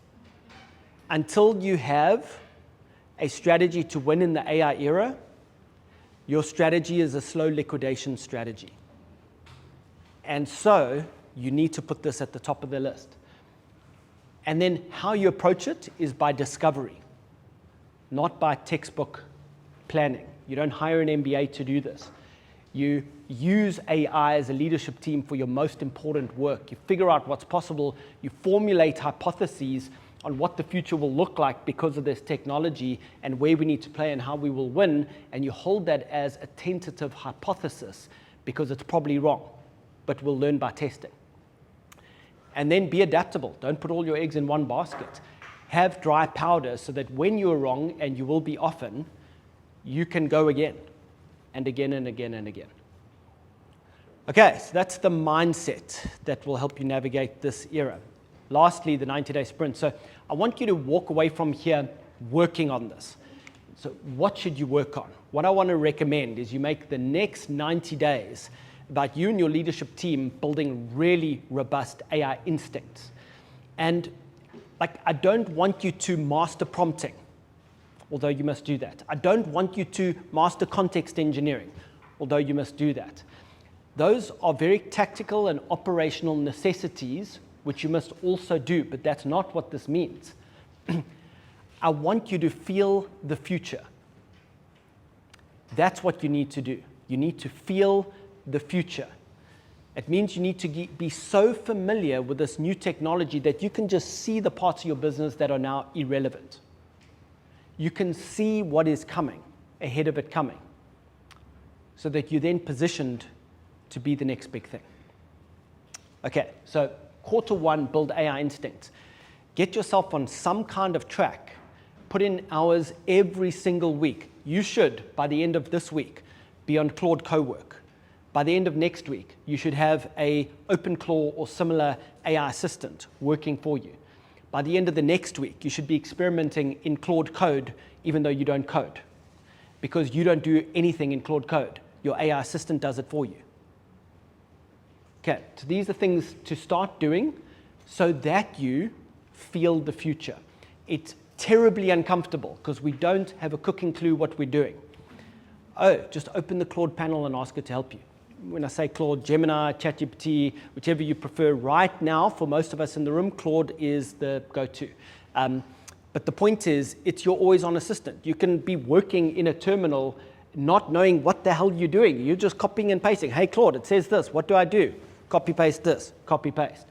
Until you have a strategy to win in the AI era, your strategy is a slow liquidation strategy. And so you need to put this at the top of the list. And then how you approach it is by discovery, not by textbook planning. You don't hire an MBA to do this. You use AI as a leadership team for your most important work. You figure out what's possible. You formulate hypotheses on what the future will look like because of this technology and where we need to play and how we will win. And you hold that as a tentative hypothesis because it's probably wrong, but we'll learn by testing. And then be adaptable. Don't put all your eggs in one basket. Have dry powder so that when you're wrong, and you will be often, you can go again and again and again and again. Okay, so that's the mindset that will help you navigate this era. Lastly, the 90-day sprint. So I want you to walk away from here working on this. So what should you work on? What I want to recommend is you make the next 90 days about you and your leadership team building really robust AI instincts. And I don't want you to master prompting, although you must do that. I don't want you to master context engineering, although you must do that. Those are very tactical and operational necessities, which you must also do, but that's not what this means. I want you to feel the future. That's what you need to do. You need to feel the future. It means you need to be so familiar with this new technology that you can just see the parts of your business that are now irrelevant. You can see what is coming, ahead of it coming, so that you're then positioned to be the next big thing. Okay, so quarter one, build AI instincts. Get yourself on some kind of track. Put in hours every single week. You should, by the end of this week, be on Claude Cowork. By the end of next week, you should have a OpenClaw or similar AI assistant working for you. By the end of the next week, you should be experimenting in Claude Code, even though you don't code, because you don't do anything in Claude Code. Your AI assistant does it for you. Okay, so these are things to start doing so that you feel the future. It's terribly uncomfortable because we don't have a cooking clue what we're doing. Oh, just open the Claude panel and ask it to help you. When I say Claude, Gemini, ChatGPT, whichever you prefer. Right now, for most of us in the room, Claude is the go-to. But the point is, it's your always-on assistant. You can be working in a terminal not knowing what the hell you're doing. You're just copying and pasting. Hey, Claude, it says this. What do I do? Copy-paste this. Copy-paste.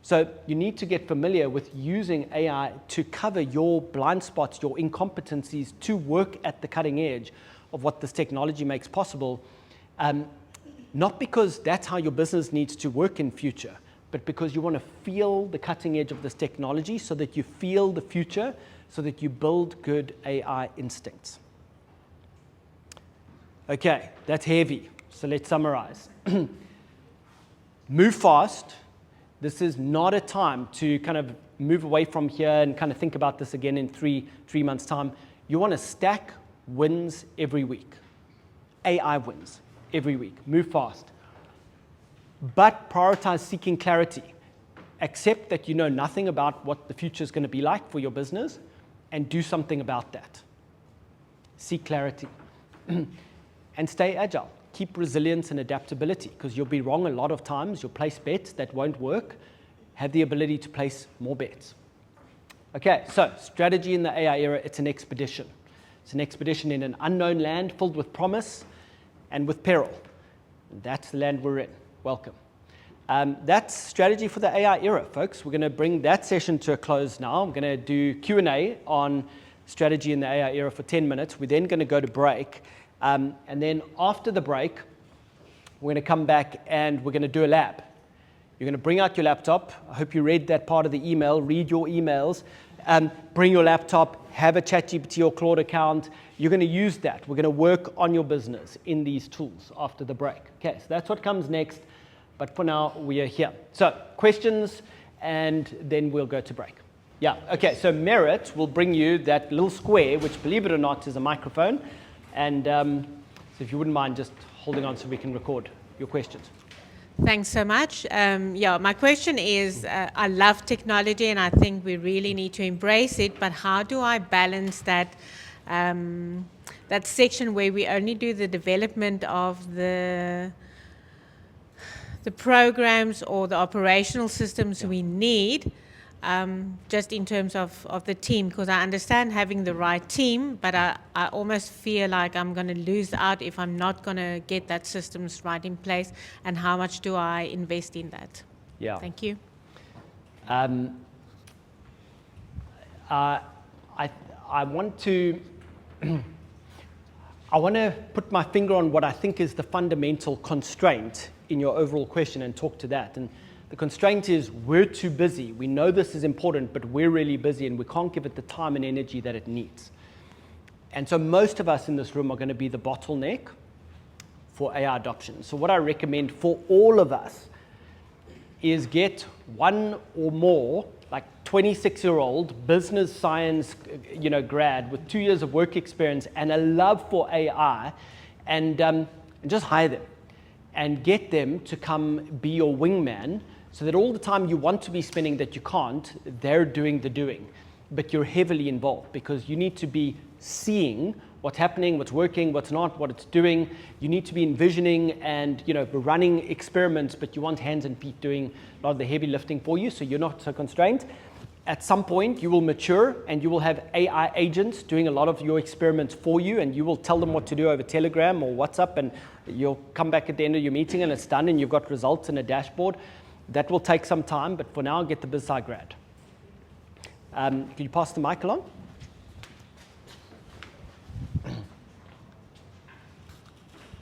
So you need to get familiar with using AI to cover your blind spots, your incompetencies, to work at the cutting edge of what this technology makes possible. Not because that's how your business needs to work in future, but because you want to feel the cutting edge of this technology so that you feel the future, so that you build good AI instincts. Okay, that's heavy. So let's summarize. Move fast. This is not a time to kind of move away from here and kind of think about this again in three months' time. You want to stack wins every week. AI wins every week. Move fast. but prioritize seeking clarity. Accept that you know nothing about what the future is going to be like for your business, and do something about that. Seek clarity. And stay agile. Keep resilience and adaptability, because you'll be wrong a lot of times. You'll place bets that won't work. Have the ability to place more bets. Okay, so strategy in the AI era, it's an expedition. It's an expedition in an unknown land filled with promise and with peril. That's the land we're in. Welcome. That's strategy for the AI era, folks. We're going to bring that session to a close now. I'm going to do Q&A on strategy in the AI era for 10 minutes. We're then going to go to break. And then after the break, we're going to come back and we're going to do a lab. You're going to bring out your laptop. I hope you read that part of the email. Read your emails. Bring your laptop. Have a ChatGPT or Claude account. You're going to use that. We're going to work on your business in these tools after the break. Okay, so that's what comes next. But for now, we are here. So questions, and then we'll go to break. Yeah, okay, so Merit will bring you that little square, which, believe it or not, is a microphone. And so if you wouldn't mind just holding on so we can record your questions. Thanks so much. My question is, I love technology and I think we really need to embrace it, but how do I balance that that section where we only do the development of the programs or the operational systems we need, just in terms of the team, because I understand having the right team, but I almost feel like I'm going to lose out if I'm not going to get that systems right in place. And how much do I invest in that? Yeah. Thank you. I want to put my finger on what I think is the fundamental constraint in your overall question and talk to that. And the constraint is we're too busy. We know this is important, but we're really busy and we can't give it the time and energy that it needs. And so most of us in this room are going to be the bottleneck for AI adoption. So what I recommend for all of us is get one or more, like 26-year-old business science, grad with 2 years of work experience and a love for AI, and just hire them and get them to come be your wingman, so that all the time you want to be spending that you can't, they're doing the doing. But you're heavily involved because you need to be seeing what's happening, what's working, what's not, what it's doing. You need to be envisioning and running experiments, but you want hands and feet doing a lot of the heavy lifting for you, so you're not so constrained. At some point, you will mature and you will have AI agents doing a lot of your experiments for you, and you will tell them what to do over Telegram or WhatsApp, and you'll come back at the end of your meeting and it's done and you've got results and a dashboard. That will take some time, but for now, get the BizSci grad. Can you pass the mic along?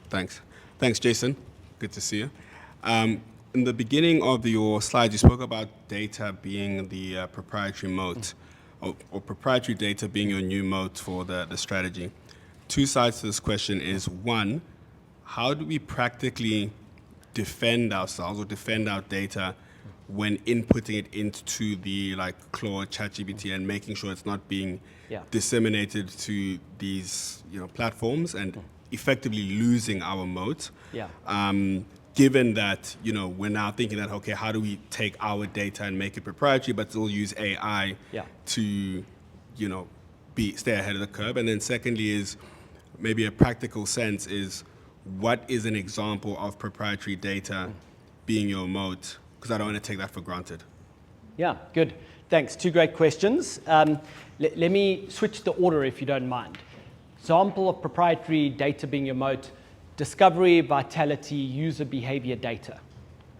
Thanks, Jason. Good to see you. In the beginning of your slides, you spoke about data being the proprietary moat, or proprietary data being your new moat for the strategy. Two sides to this question is, one, how do we practically defend ourselves or defend our data when inputting it into the Claude, ChatGPT, and making sure it's not being disseminated to these platforms and effectively losing our moat? Given that we're now thinking that, okay, how do we take our data and make it proprietary but still use AI to stay ahead of the curve? And then secondly is maybe a practical sense is, what is an example of proprietary data being your moat? Because I don't want to take that for granted. Yeah, good. Thanks. Two great questions. Let me switch the order if you don't mind. Example of proprietary data being your moat: discovery, vitality, user behavior data.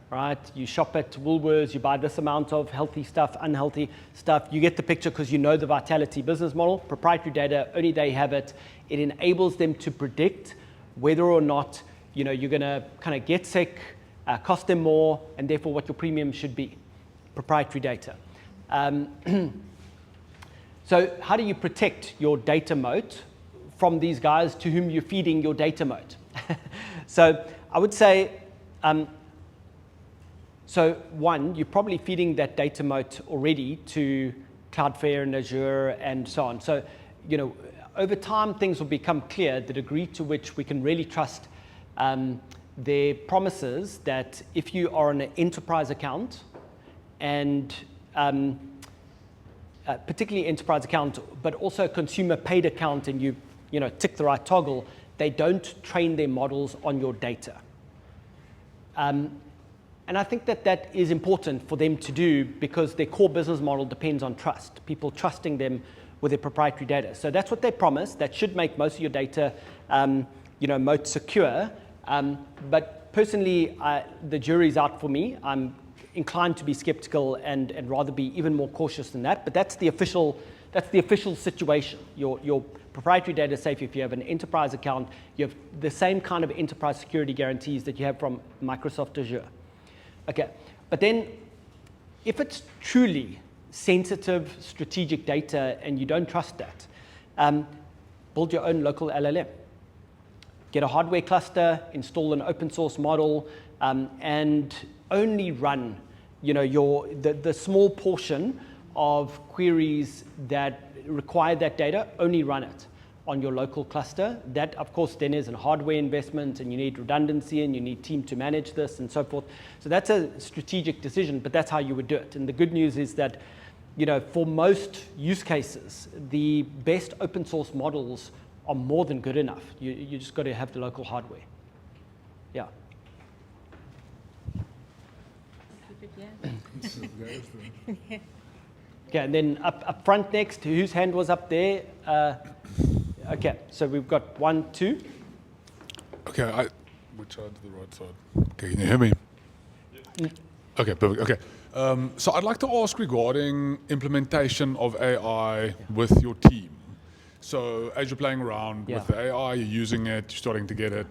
Right? You shop at Woolworths, you buy this amount of healthy stuff, unhealthy stuff. You get the picture because you know the vitality business model. Proprietary data, only they have it. It enables them to predict whether or not you're going to kind of get sick, cost them more, and therefore what your premium should be. Proprietary data. So how do you protect your data moat from these guys to whom you're feeding your data moat? So I would say, so one, you're probably feeding that data moat already to Cloudflare and Azure and so on. So, over time, things will become clear, the degree to which we can really trust their promises that if you are on an enterprise account, and particularly enterprise account, but also a consumer paid account, and you tick the right toggle, they don't train their models on your data. And I think that is important for them to do because their core business model depends on trust, people trusting them with their proprietary data. So that's what they promise. That should make most of your data moat secure. But personally, the jury's out for me. I'm inclined to be skeptical and rather be even more cautious than that. But that's the official situation. Your proprietary data is safe if you have an enterprise account. You have the same kind of enterprise security guarantees that you have from Microsoft Azure. Okay, but then if it's truly sensitive strategic data and you don't trust that, build your own local LLM. Get a hardware cluster, install an open source model, and only run the small portion of queries that require that data, only run it on your local cluster. That, of course, then is a hardware investment, and you need redundancy, and you need team to manage this, and so forth. So that's a strategic decision, but that's how you would do it. And the good news is that, for most use cases, the best open source models are more than good enough. You just got to have the local hardware. Yeah. Okay, and then up front next, whose hand was up there? Okay, so we've got 1, 2. Okay, which side to the right side? Okay, can you hear me? Okay, perfect. Okay, so I'd like to ask regarding implementation of AI with your team. So as you're playing around with the AI, you're using it, you're starting to get it,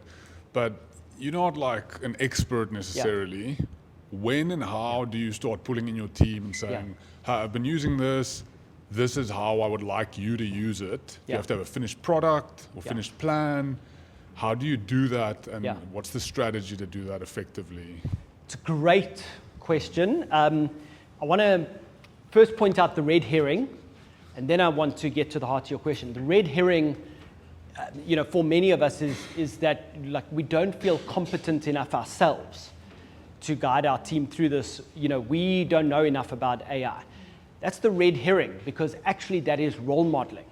but you're not like an expert necessarily. Yeah. When and how do you start pulling in your team and saying, hey, I've been using this, this is how I would like you to use it. You have to have a finished product or finished plan. How do you do that, and what's the strategy to do that effectively? It's a great question. I want to first point out the red herring, and then I want to get to the heart of your question. The red herring, for many of us is that we don't feel competent enough ourselves to guide our team through this. We don't know enough about AI. That's the red herring, because actually that is role modeling.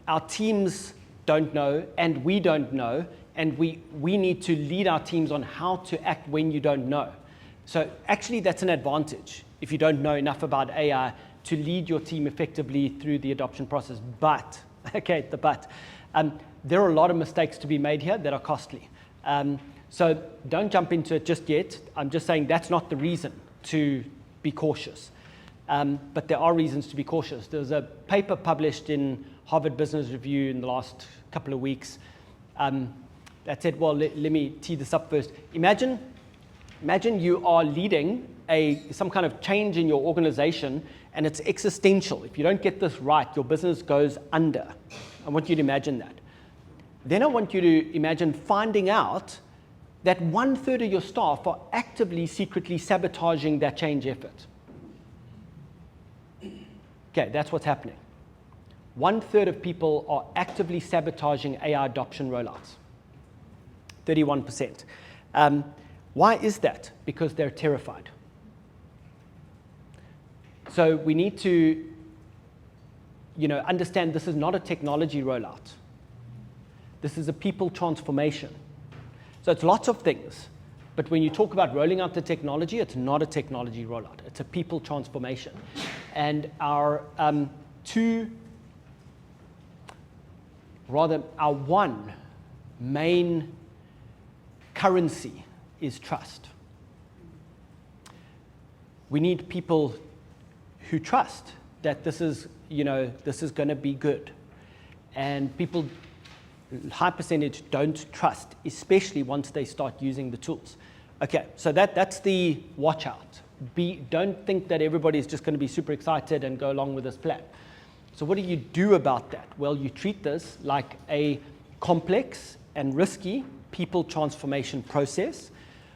Our teams don't know, and we don't know, and we need to lead our teams on how to act when you don't know. So actually that's an advantage if you don't know enough about AI to lead your team effectively through the adoption process. But, there are a lot of mistakes to be made here that are costly. So don't jump into it just yet. I'm just saying that's not the reason to be cautious. But there are reasons to be cautious. There's a paper published in Harvard Business Review in the last couple of weeks that said, well, let me tee this up first. Imagine you are leading some kind of change in your organization, and it's existential. If you don't get this right, your business goes under. I want you to imagine that. Then I want you to imagine finding out that 1/3 of your staff are actively, secretly sabotaging that change effort. Okay, that's what's happening. 1/3 of people are actively sabotaging AI adoption rollouts. 31%. Why is that? Because they're terrified. So we need to, understand this is not a technology rollout. This is a people transformation. So it's lots of things, but when you talk about rolling out the technology, it's not a technology rollout. It's a people transformation. And our one main currency is trust. We need people who trust that this is going to be good. And people, high percentage, don't trust, especially once they start using the tools. Okay, so that's the watch out. Don't think that everybody's just going to be super excited and go along with this plan. So what do you do about that? Well, you treat this like a complex and risky people transformation process,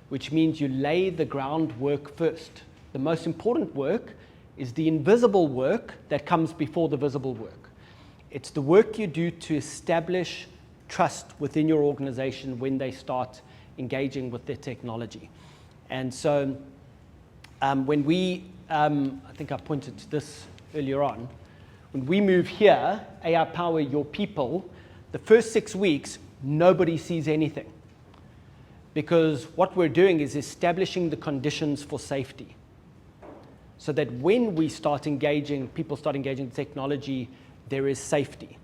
which means you lay the groundwork first. The most important work is the invisible work that comes before the visible work. It's the work you do to establish trust within your organization when they start engaging with their technology. And so when we, I think I pointed to this earlier on, when we move here, AI Power Your People, the first 6 weeks, nobody sees anything. Because what we're doing is establishing the conditions for safety. So that when we start engaging, people start engaging with technology, there is safety.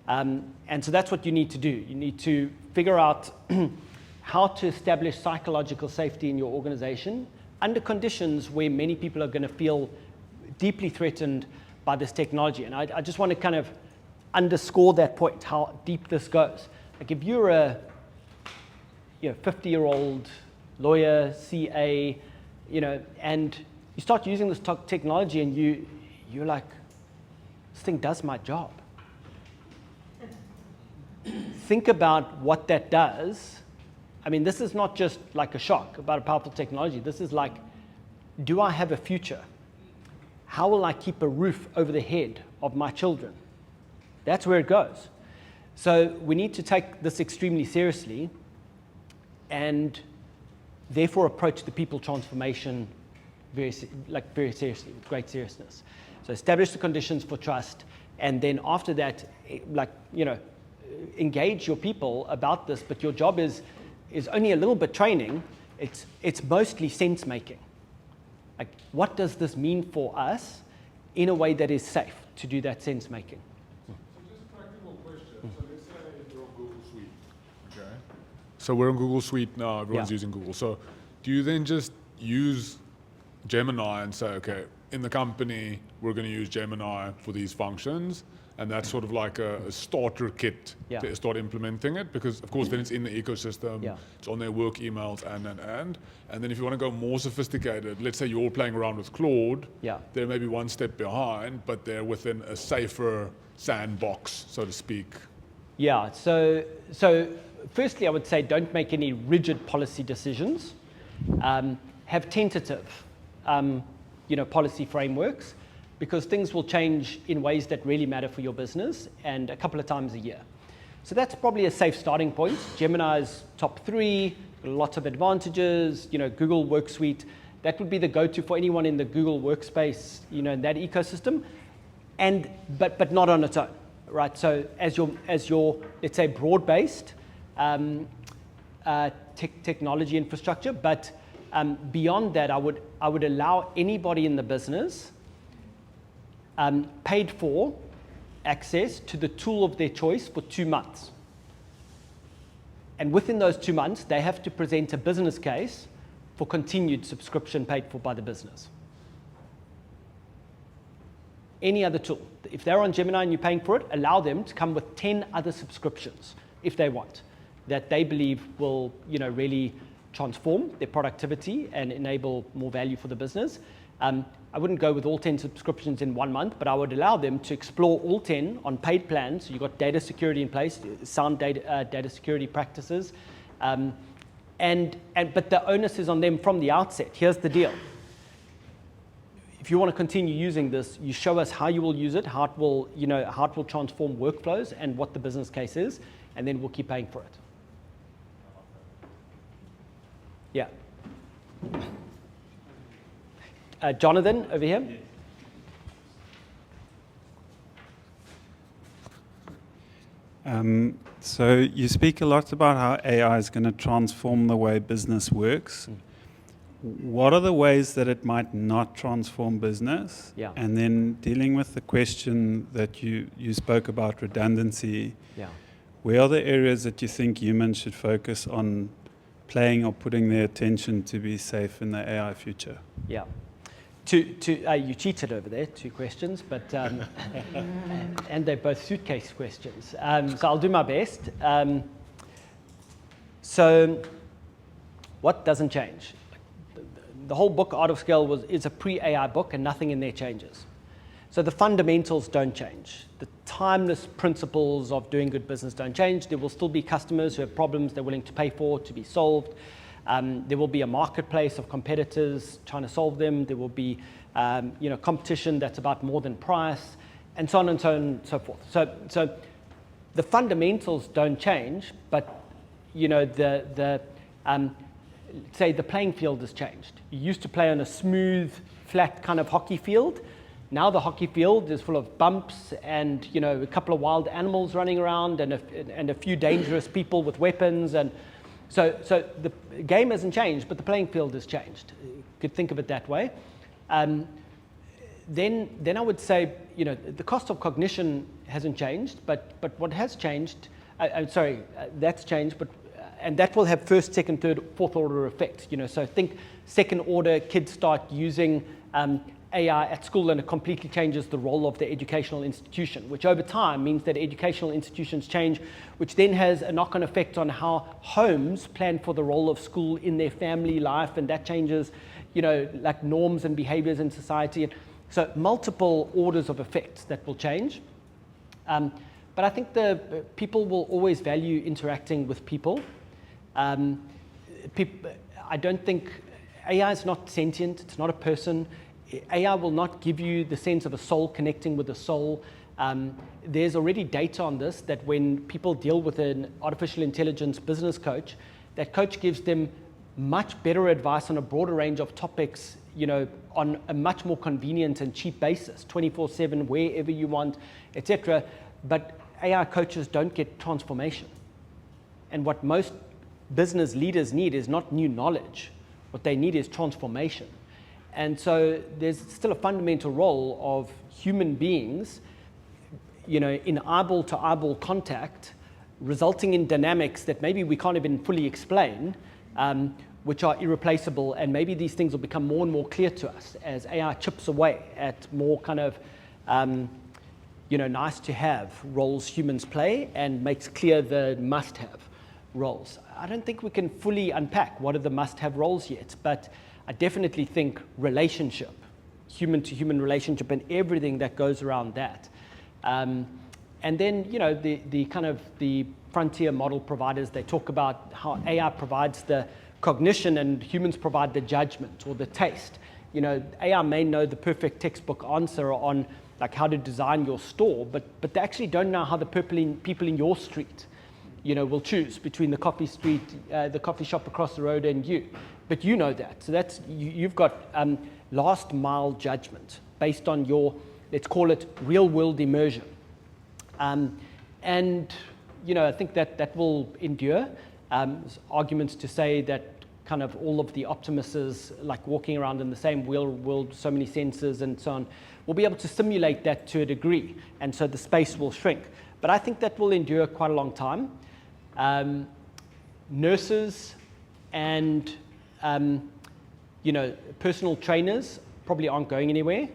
And so that's what you need to do. You need to figure out how to establish psychological safety in your organization under conditions where many people are going to feel deeply threatened by this technology. And I just want to kind of underscore that point, how deep this goes. Like if you're a 50-year-old lawyer, CA, and you start using this technology and you're like, this thing does my job. Think about what that does. I mean, this is not just like a shock about a powerful technology. This is like, do I have a future? How will I keep a roof over the head of my children? That's where it goes. So we need to take this extremely seriously and therefore approach the people transformation very seriously, with great seriousness. So establish the conditions for trust, and then after that, engage your people about this, but your job is only a little bit training. It's mostly sense making. Like, what does this mean for us in a way that is safe to do that sense making? So just a practical question. So let's say you're on Google Suite, okay? So we're on Google Suite now, everyone's using Google. So do you then just use Gemini and say, okay, in the company, we're going to use Gemini for these functions, and that's sort of like a starter kit to start implementing it, because of course then it's in the ecosystem, it's on their work emails, and then if you want to go more sophisticated, let's say you're all playing around with Claude, they're maybe one step behind, but they're within a safer sandbox, so to speak. Yeah, so firstly I would say don't make any rigid policy decisions. Have tentative policy frameworks, because things will change in ways that really matter for your business, and a couple of times a year. So that's probably a safe starting point. Gemini's top 3, lots of advantages. Google Work Suite, that would be the go-to for anyone in the Google workspace, in that ecosystem, but not on its own, right? So as your let's say broad-based technology infrastructure, but beyond that, I would allow anybody in the business paid for access to the tool of their choice for 2 months. And within those 2 months, they have to present a business case for continued subscription paid for by the business. Any other tool. If they're on Gemini and you're paying for it, allow them to come with 10 other subscriptions, if they want, that they believe will really transform their productivity and enable more value for the business. I wouldn't go with all 10 subscriptions in 1 month, but I would allow them to explore all 10 on paid plans. So you've got data security in place, sound data security practices, but the onus is on them from the outset. Here's the deal. If you want to continue using this, you show us how you will use it, how it will transform workflows and what the business case is, and then we'll keep paying for it. Yeah. Jonathan, over here. So you speak a lot about how AI is going to transform the way business works. What are the ways that it might not transform business? Yeah. And then dealing with the question that you spoke about, redundancy. Yeah. Where are the areas that you think humans should focus on playing or putting their attention to be safe in the AI future? Yeah. You cheated over there, 2 questions, but and they're both suitcase questions. So I'll do my best. So what doesn't change? The whole book, Art of Scale, is a pre-AI book, and nothing in there changes. So the fundamentals don't change. The timeless principles of doing good business don't change. There will still be customers who have problems they're willing to pay for to be solved. There will be a marketplace of competitors trying to solve them. There will be competition that's about more than price, and so on and so on and so forth. So the fundamentals don't change, but the say the playing field has changed. You used to play on a smooth, flat kind of hockey field. Now the hockey field is full of bumps and a couple of wild animals running around and a few dangerous people with weapons. And so the game hasn't changed, but the playing field has changed. You could think of it that way. Then I would say the cost of cognition hasn't changed, but what has changed, that's changed, but and that will have first, second, third, fourth order effects. So think second order, kids start using AI at school, and it completely changes the role of the educational institution, which over time means that educational institutions change, which then has a knock-on effect on how homes plan for the role of school in their family life, and that changes, like norms and behaviors in society. So multiple orders of effects that will change. But I think the people will always value interacting with people. I don't think AI is not sentient. It's not a person. AI will not give you the sense of a soul connecting with a soul. There's already data on this, that when people deal with an artificial intelligence business coach, that coach gives them much better advice on a broader range of topics, on a much more convenient and cheap basis, 24/7, wherever you want, etc. But AI coaches don't get transformation. And what most business leaders need is not new knowledge. What they need is transformation. And so there's still a fundamental role of human beings, in eyeball to eyeball contact, resulting in dynamics that maybe we can't even fully explain, which are irreplaceable. And maybe these things will become more and more clear to us as AI chips away at more kind of, nice to have roles humans play and makes clear the must have roles. I don't think we can fully unpack what are the must have roles yet, but I definitely think relationship, human to human relationship, and everything that goes around that. And then, the kind of the frontier model providers, they talk about how AI provides the cognition and humans provide the judgment or the taste. AI may know the perfect textbook answer on like how to design your store, but they actually don't know how the people in your street, will choose between the coffee shop across the road and you. But you know that. So that's, you've got last mile judgment based on your, let's call it real world immersion. And, I think that will endure. There's arguments to say that kind of all of the optimists, like walking around in the same real world, so many sensors and so on, will be able to simulate that to a degree. And so the space will shrink. But I think that will endure quite a long time. Nurses and personal trainers probably aren't going anywhere.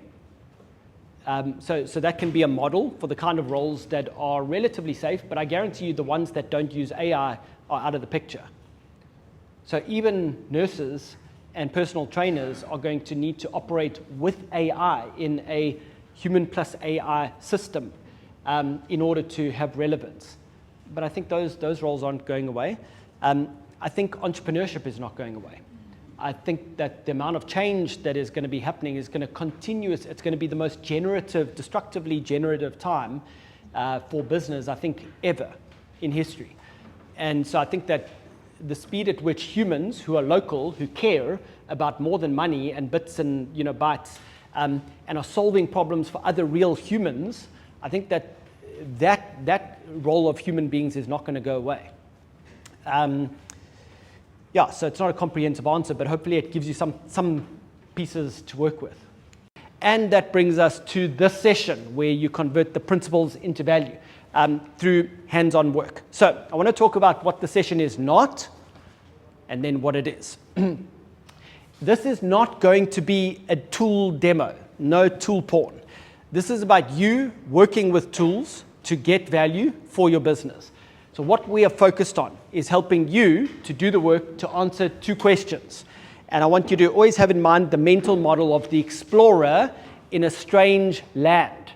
So that can be a model for the kind of roles that are relatively safe, but I guarantee you the ones that don't use AI are out of the picture. So even nurses and personal trainers are going to need to operate with AI in a human plus AI system in order to have relevance. But I think those roles aren't going away. I think entrepreneurship is not going away. I think that the amount of change that is going to be happening is going to continue. It's going to be the most destructively generative time for business, I think, ever in history. And so I think that the speed at which humans who are local, who care about more than money and bits and bytes, and are solving problems for other real humans, I think that role of human beings is not going to go away. So it's not a comprehensive answer, but hopefully it gives you some pieces to work with. And that brings us to this session where you convert the principles into value through hands-on work. So I want to talk about what the session is not and then what it is. This is not going to be a tool demo, no tool porn. This is about you working with tools to get value for your business. So what we are focused on is helping you to do the work to answer two questions. And I want you to always have in mind the mental model of the explorer in a strange land.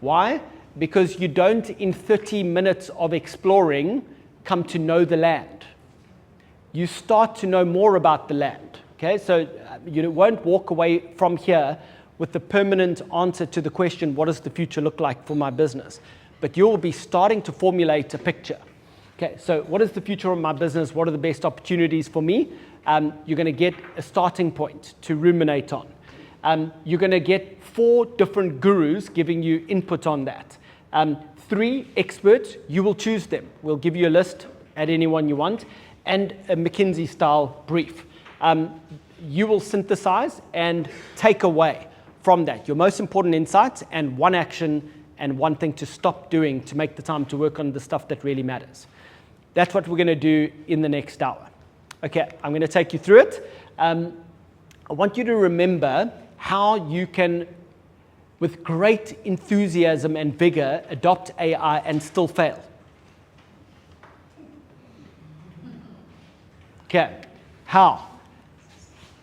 Why? Because you don't, in 30 minutes of exploring, come to know the land. You start to know more about the land. Okay, so you won't walk away from here with the permanent answer to the question, what does the future look like for my business? But you'll be starting to formulate a picture. Okay, so what is the future of my business? What are the best opportunities for me? You're going to get a starting point to ruminate on. You're going to get 4 different gurus giving you input on that. 3 experts, you will choose them. We'll give you a list, add anyone you want, and a McKinsey-style brief. You will synthesize and take away from that your most important insights and one action and one thing to stop doing to make the time to work on the stuff that really matters. That's what we're going to do in the next hour. Okay, I'm going to take you through it. I want you to remember how you can, with great enthusiasm and vigor, adopt AI and still fail. Okay, how?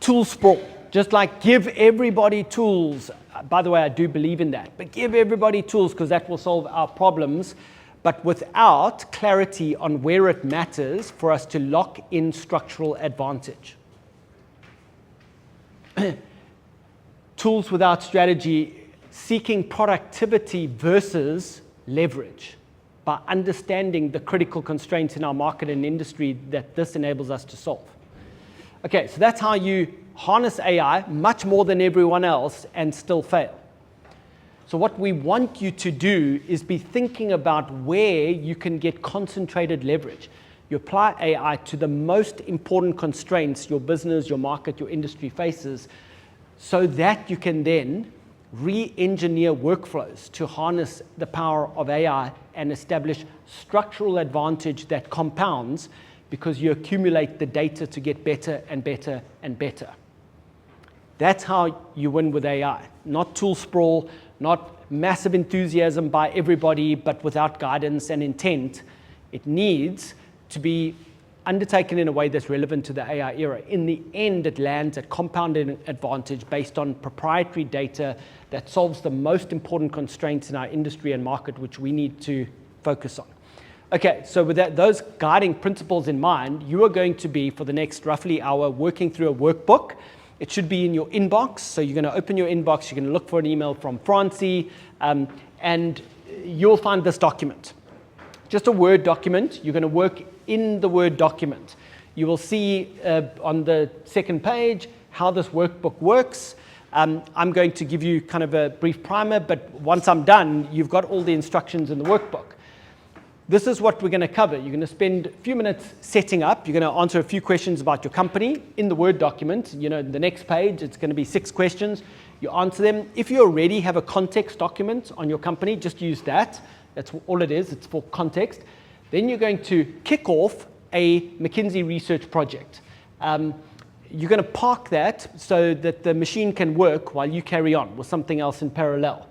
Tool sprawl. Just like give everybody tools. By the way, I do believe in that. But give everybody tools because that will solve our problems. But without clarity on where it matters for us to lock in structural advantage. Tools without strategy, seeking productivity versus leverage by understanding the critical constraints in our market and industry that this enables us to solve. Okay, so that's how you harness AI much more than everyone else and still fail. So what we want you to do is be thinking about where you can get concentrated leverage. You apply AI to the most important constraints your business, your market, your industry faces, so that you can then re-engineer workflows to harness the power of AI and establish structural advantage that compounds because you accumulate the data to get better and better and better. That's how you win with AI. Not tool sprawl, not massive enthusiasm by everybody, but without guidance and intent. It needs to be undertaken in a way that's relevant to the AI era. In the end, it lands at compounded advantage based on proprietary data that solves the most important constraints in our industry and market, which we need to focus on. Okay, so with those guiding principles in mind, you are going to be, for the next roughly hour, working through a workbook. It should be in your inbox. So you're going to open your inbox, you're going to look for an email from Francie, and you'll find this document. Just a Word document. You're going to work in the Word document. You will see on the second page how this workbook works. I'm going to give you kind of a brief primer, but once I'm done, you've got all the instructions in the workbook. This is what we're going to cover. You're going to spend a few minutes setting up. You're going to answer a few questions about your company in the Word document. You know, the next page, it's going to be 6 questions. You answer them. If you already have a context document on your company, just use that. That's all it is. It's for context. Then you're going to kick off a McKinsey research project. You're going to park that so that the machine can work while you carry on with something else in parallel.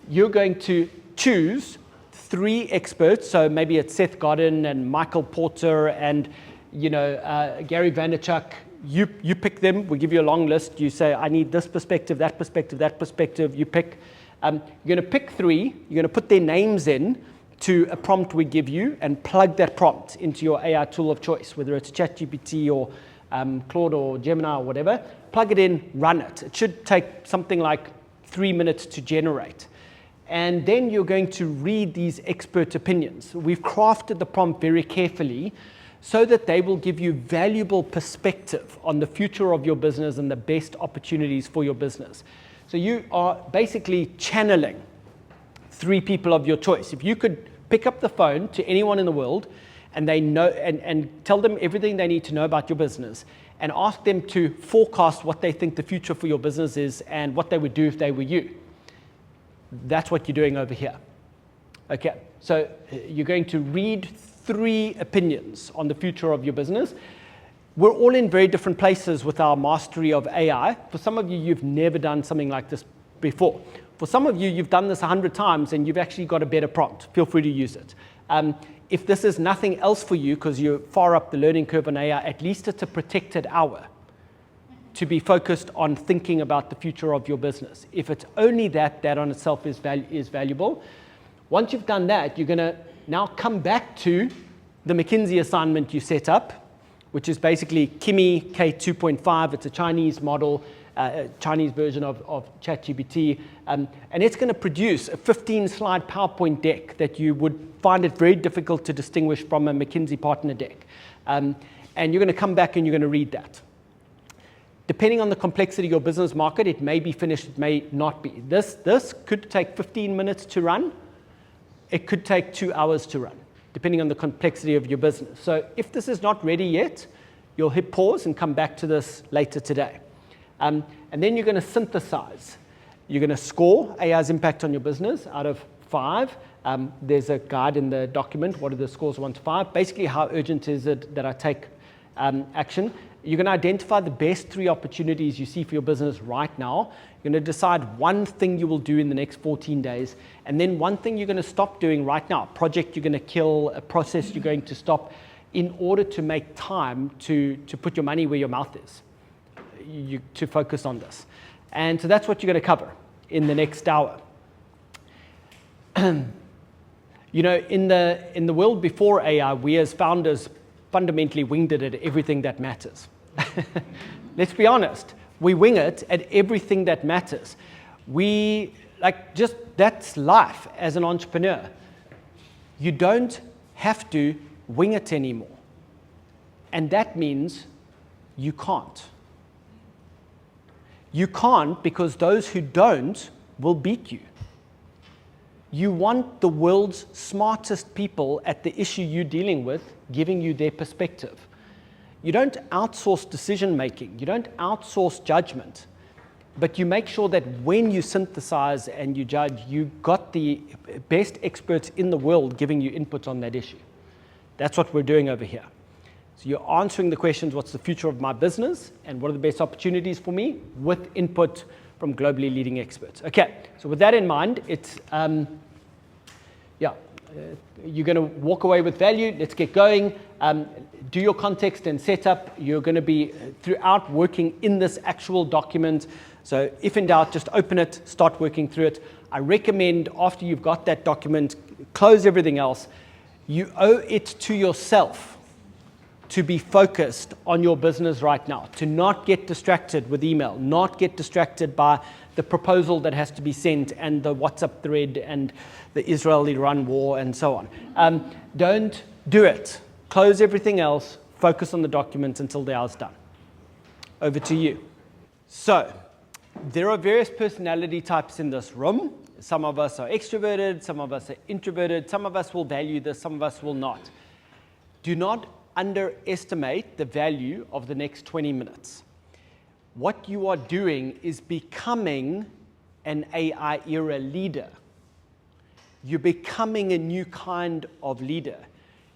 You're going to choose 3 experts, so maybe it's Seth Godin and Michael Porter and Gary Vaynerchuk. You pick them. We give you a long list. You say, I need this perspective, that perspective, that perspective. You pick. You're going to pick 3. You're going to put their names in to a prompt we give you and plug that prompt into your AI tool of choice, whether it's ChatGPT or Claude or Gemini or whatever. Plug it in, run it. It should take something like 3 minutes to generate. And then you're going to read these expert opinions. We've crafted the prompt very carefully so that they will give you valuable perspective on the future of your business and the best opportunities for your business. So you are basically channeling 3 people of your choice. If you could pick up the phone to anyone in the world and they know and tell them everything they need to know about your business and ask them to forecast what they think the future for your business is and what they would do if they were you. That's what you're doing over here. Okay, so you're going to read 3 opinions on the future of your business. We're all in very different places with our mastery of AI. For some of you, you've never done something like this before. For some of you, you've done this 100 times and you've actually got a better prompt. Feel free to use it. If this is nothing else for you because you're far up the learning curve on AI, at least it's a protected hour to be focused on thinking about the future of your business. If it's only that on itself is valuable. Once you've done that, you're going to now come back to the McKinsey assignment you set up, which is basically Kimi K2.5. It's a Chinese model. Chinese version of ChatGPT, and it's going to produce a 15-slide PowerPoint deck that you would find it very difficult to distinguish from a McKinsey partner deck. And you're going to come back and you're going to read that. Depending on the complexity of your business market, it may be finished, it may not be. This could take 15 minutes to run. It could take 2 hours to run, depending on the complexity of your business. So if this is not ready yet, you'll hit pause and come back to this later today. And then you're going to synthesize. You're going to score AI's impact on your business out of 5. There's a guide in the document. What are the scores 1 to 5? Basically, how urgent is it that I take action? You're going to identify the best 3 opportunities you see for your business right now. You're going to decide one thing you will do in the next 14 days, and then one thing you're going to stop doing right now. A project you're going to kill, a process you're going to stop, in order to make time to put your money where your mouth is, to focus on this. And so that's what you're going to cover in the next hour. You know, in the world before AI, we as founders fundamentally winged it at everything that matters. Let's be honest, we wing it at everything that matters. That's life as an entrepreneur. You don't have to wing it anymore. And that means you can't. You can't, because those who don't will beat you. You want the world's smartest people at the issue you're dealing with giving you their perspective. You don't outsource decision making. You don't outsource judgment. But you make sure that when you synthesize and you judge, you got the best experts in the world giving you input on that issue. That's what we're doing over here. So you're answering the questions, what's the future of my business and what are the best opportunities for me, with input from globally leading experts. Okay, so with that in mind, it's, you're going to walk away with value. Let's get going. Do your context and setup. You're going to be throughout working in this actual document. So if in doubt, just open it, start working through it. I recommend after you've got that document, close everything else. You owe it to yourself to be focused on your business right now, to not get distracted with email, not get distracted by the proposal that has to be sent and the WhatsApp thread and the Israel-Iran war and so on. Don't do it. Close everything else, focus on the document until the hour's done. Over to you. So, there are various personality types in this room. Some of us are extroverted, some of us are introverted, some of us will value this, some of us will not. Do not underestimate the value of the next 20 minutes. What you are doing is becoming an AI era leader. You're becoming a new kind of leader.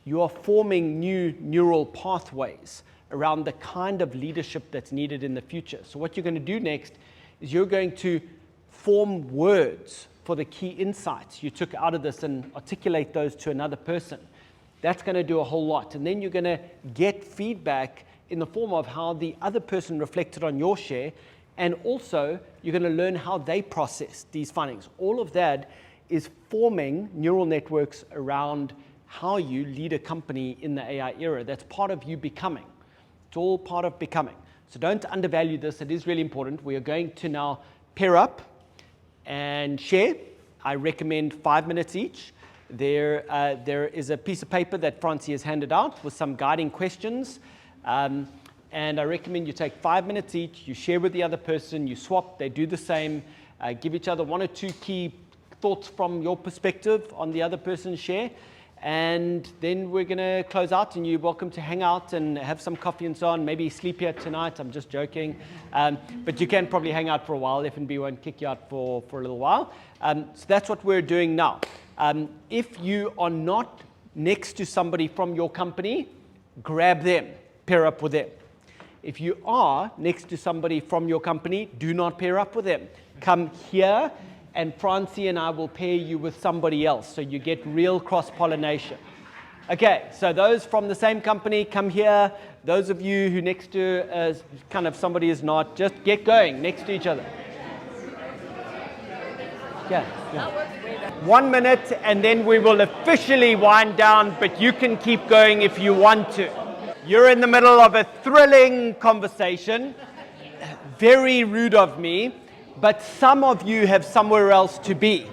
You are forming new neural pathways around the kind of leadership that's needed in the future. So what you're going to do next is you're going to form words for the key insights you took out of this and articulate those to another person. That's going to do a whole lot. And then you're going to get feedback in the form of how the other person reflected on your share, and also you're going to learn how they process these findings. All of that is forming neural networks around how you lead a company in the AI era. That's part of you becoming. It's all part of becoming. So don't undervalue this. It is really important. We are going to now pair up and share. I recommend 5 minutes each. There is a piece of paper that Francie has handed out with some guiding questions. And I recommend you take 5 minutes each. You share with the other person. You swap. They do the same. Give each other 1 or 2 key thoughts from your perspective on the other person's share. And then we're going to close out, and you're welcome to hang out and have some coffee and so on. Maybe sleep here tonight. I'm just joking. But you can probably hang out for a while. F&B won't kick you out for a little while. So that's what we're doing now. If you are not next to somebody from your company, grab them, pair up with them. If you are next to somebody from your company, do not pair up with them. Come here, and Francie and I will pair you with somebody else, so you get real cross-pollination. Okay, so those from the same company, come here. Those of you who next to kind of somebody is not, just get going next to each other. Yeah. 1 minute, and then we will officially wind down, but you can keep going if you want to. You're in the middle of a thrilling conversation. very rude of me, but some of you have somewhere else to be.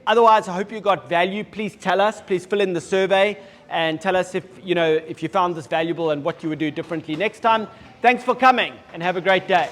Otherwise, I hope you got value. Please tell us. Please fill in the survey and tell us if you found this valuable and what you would do differently next time. Thanks for coming and have a great day.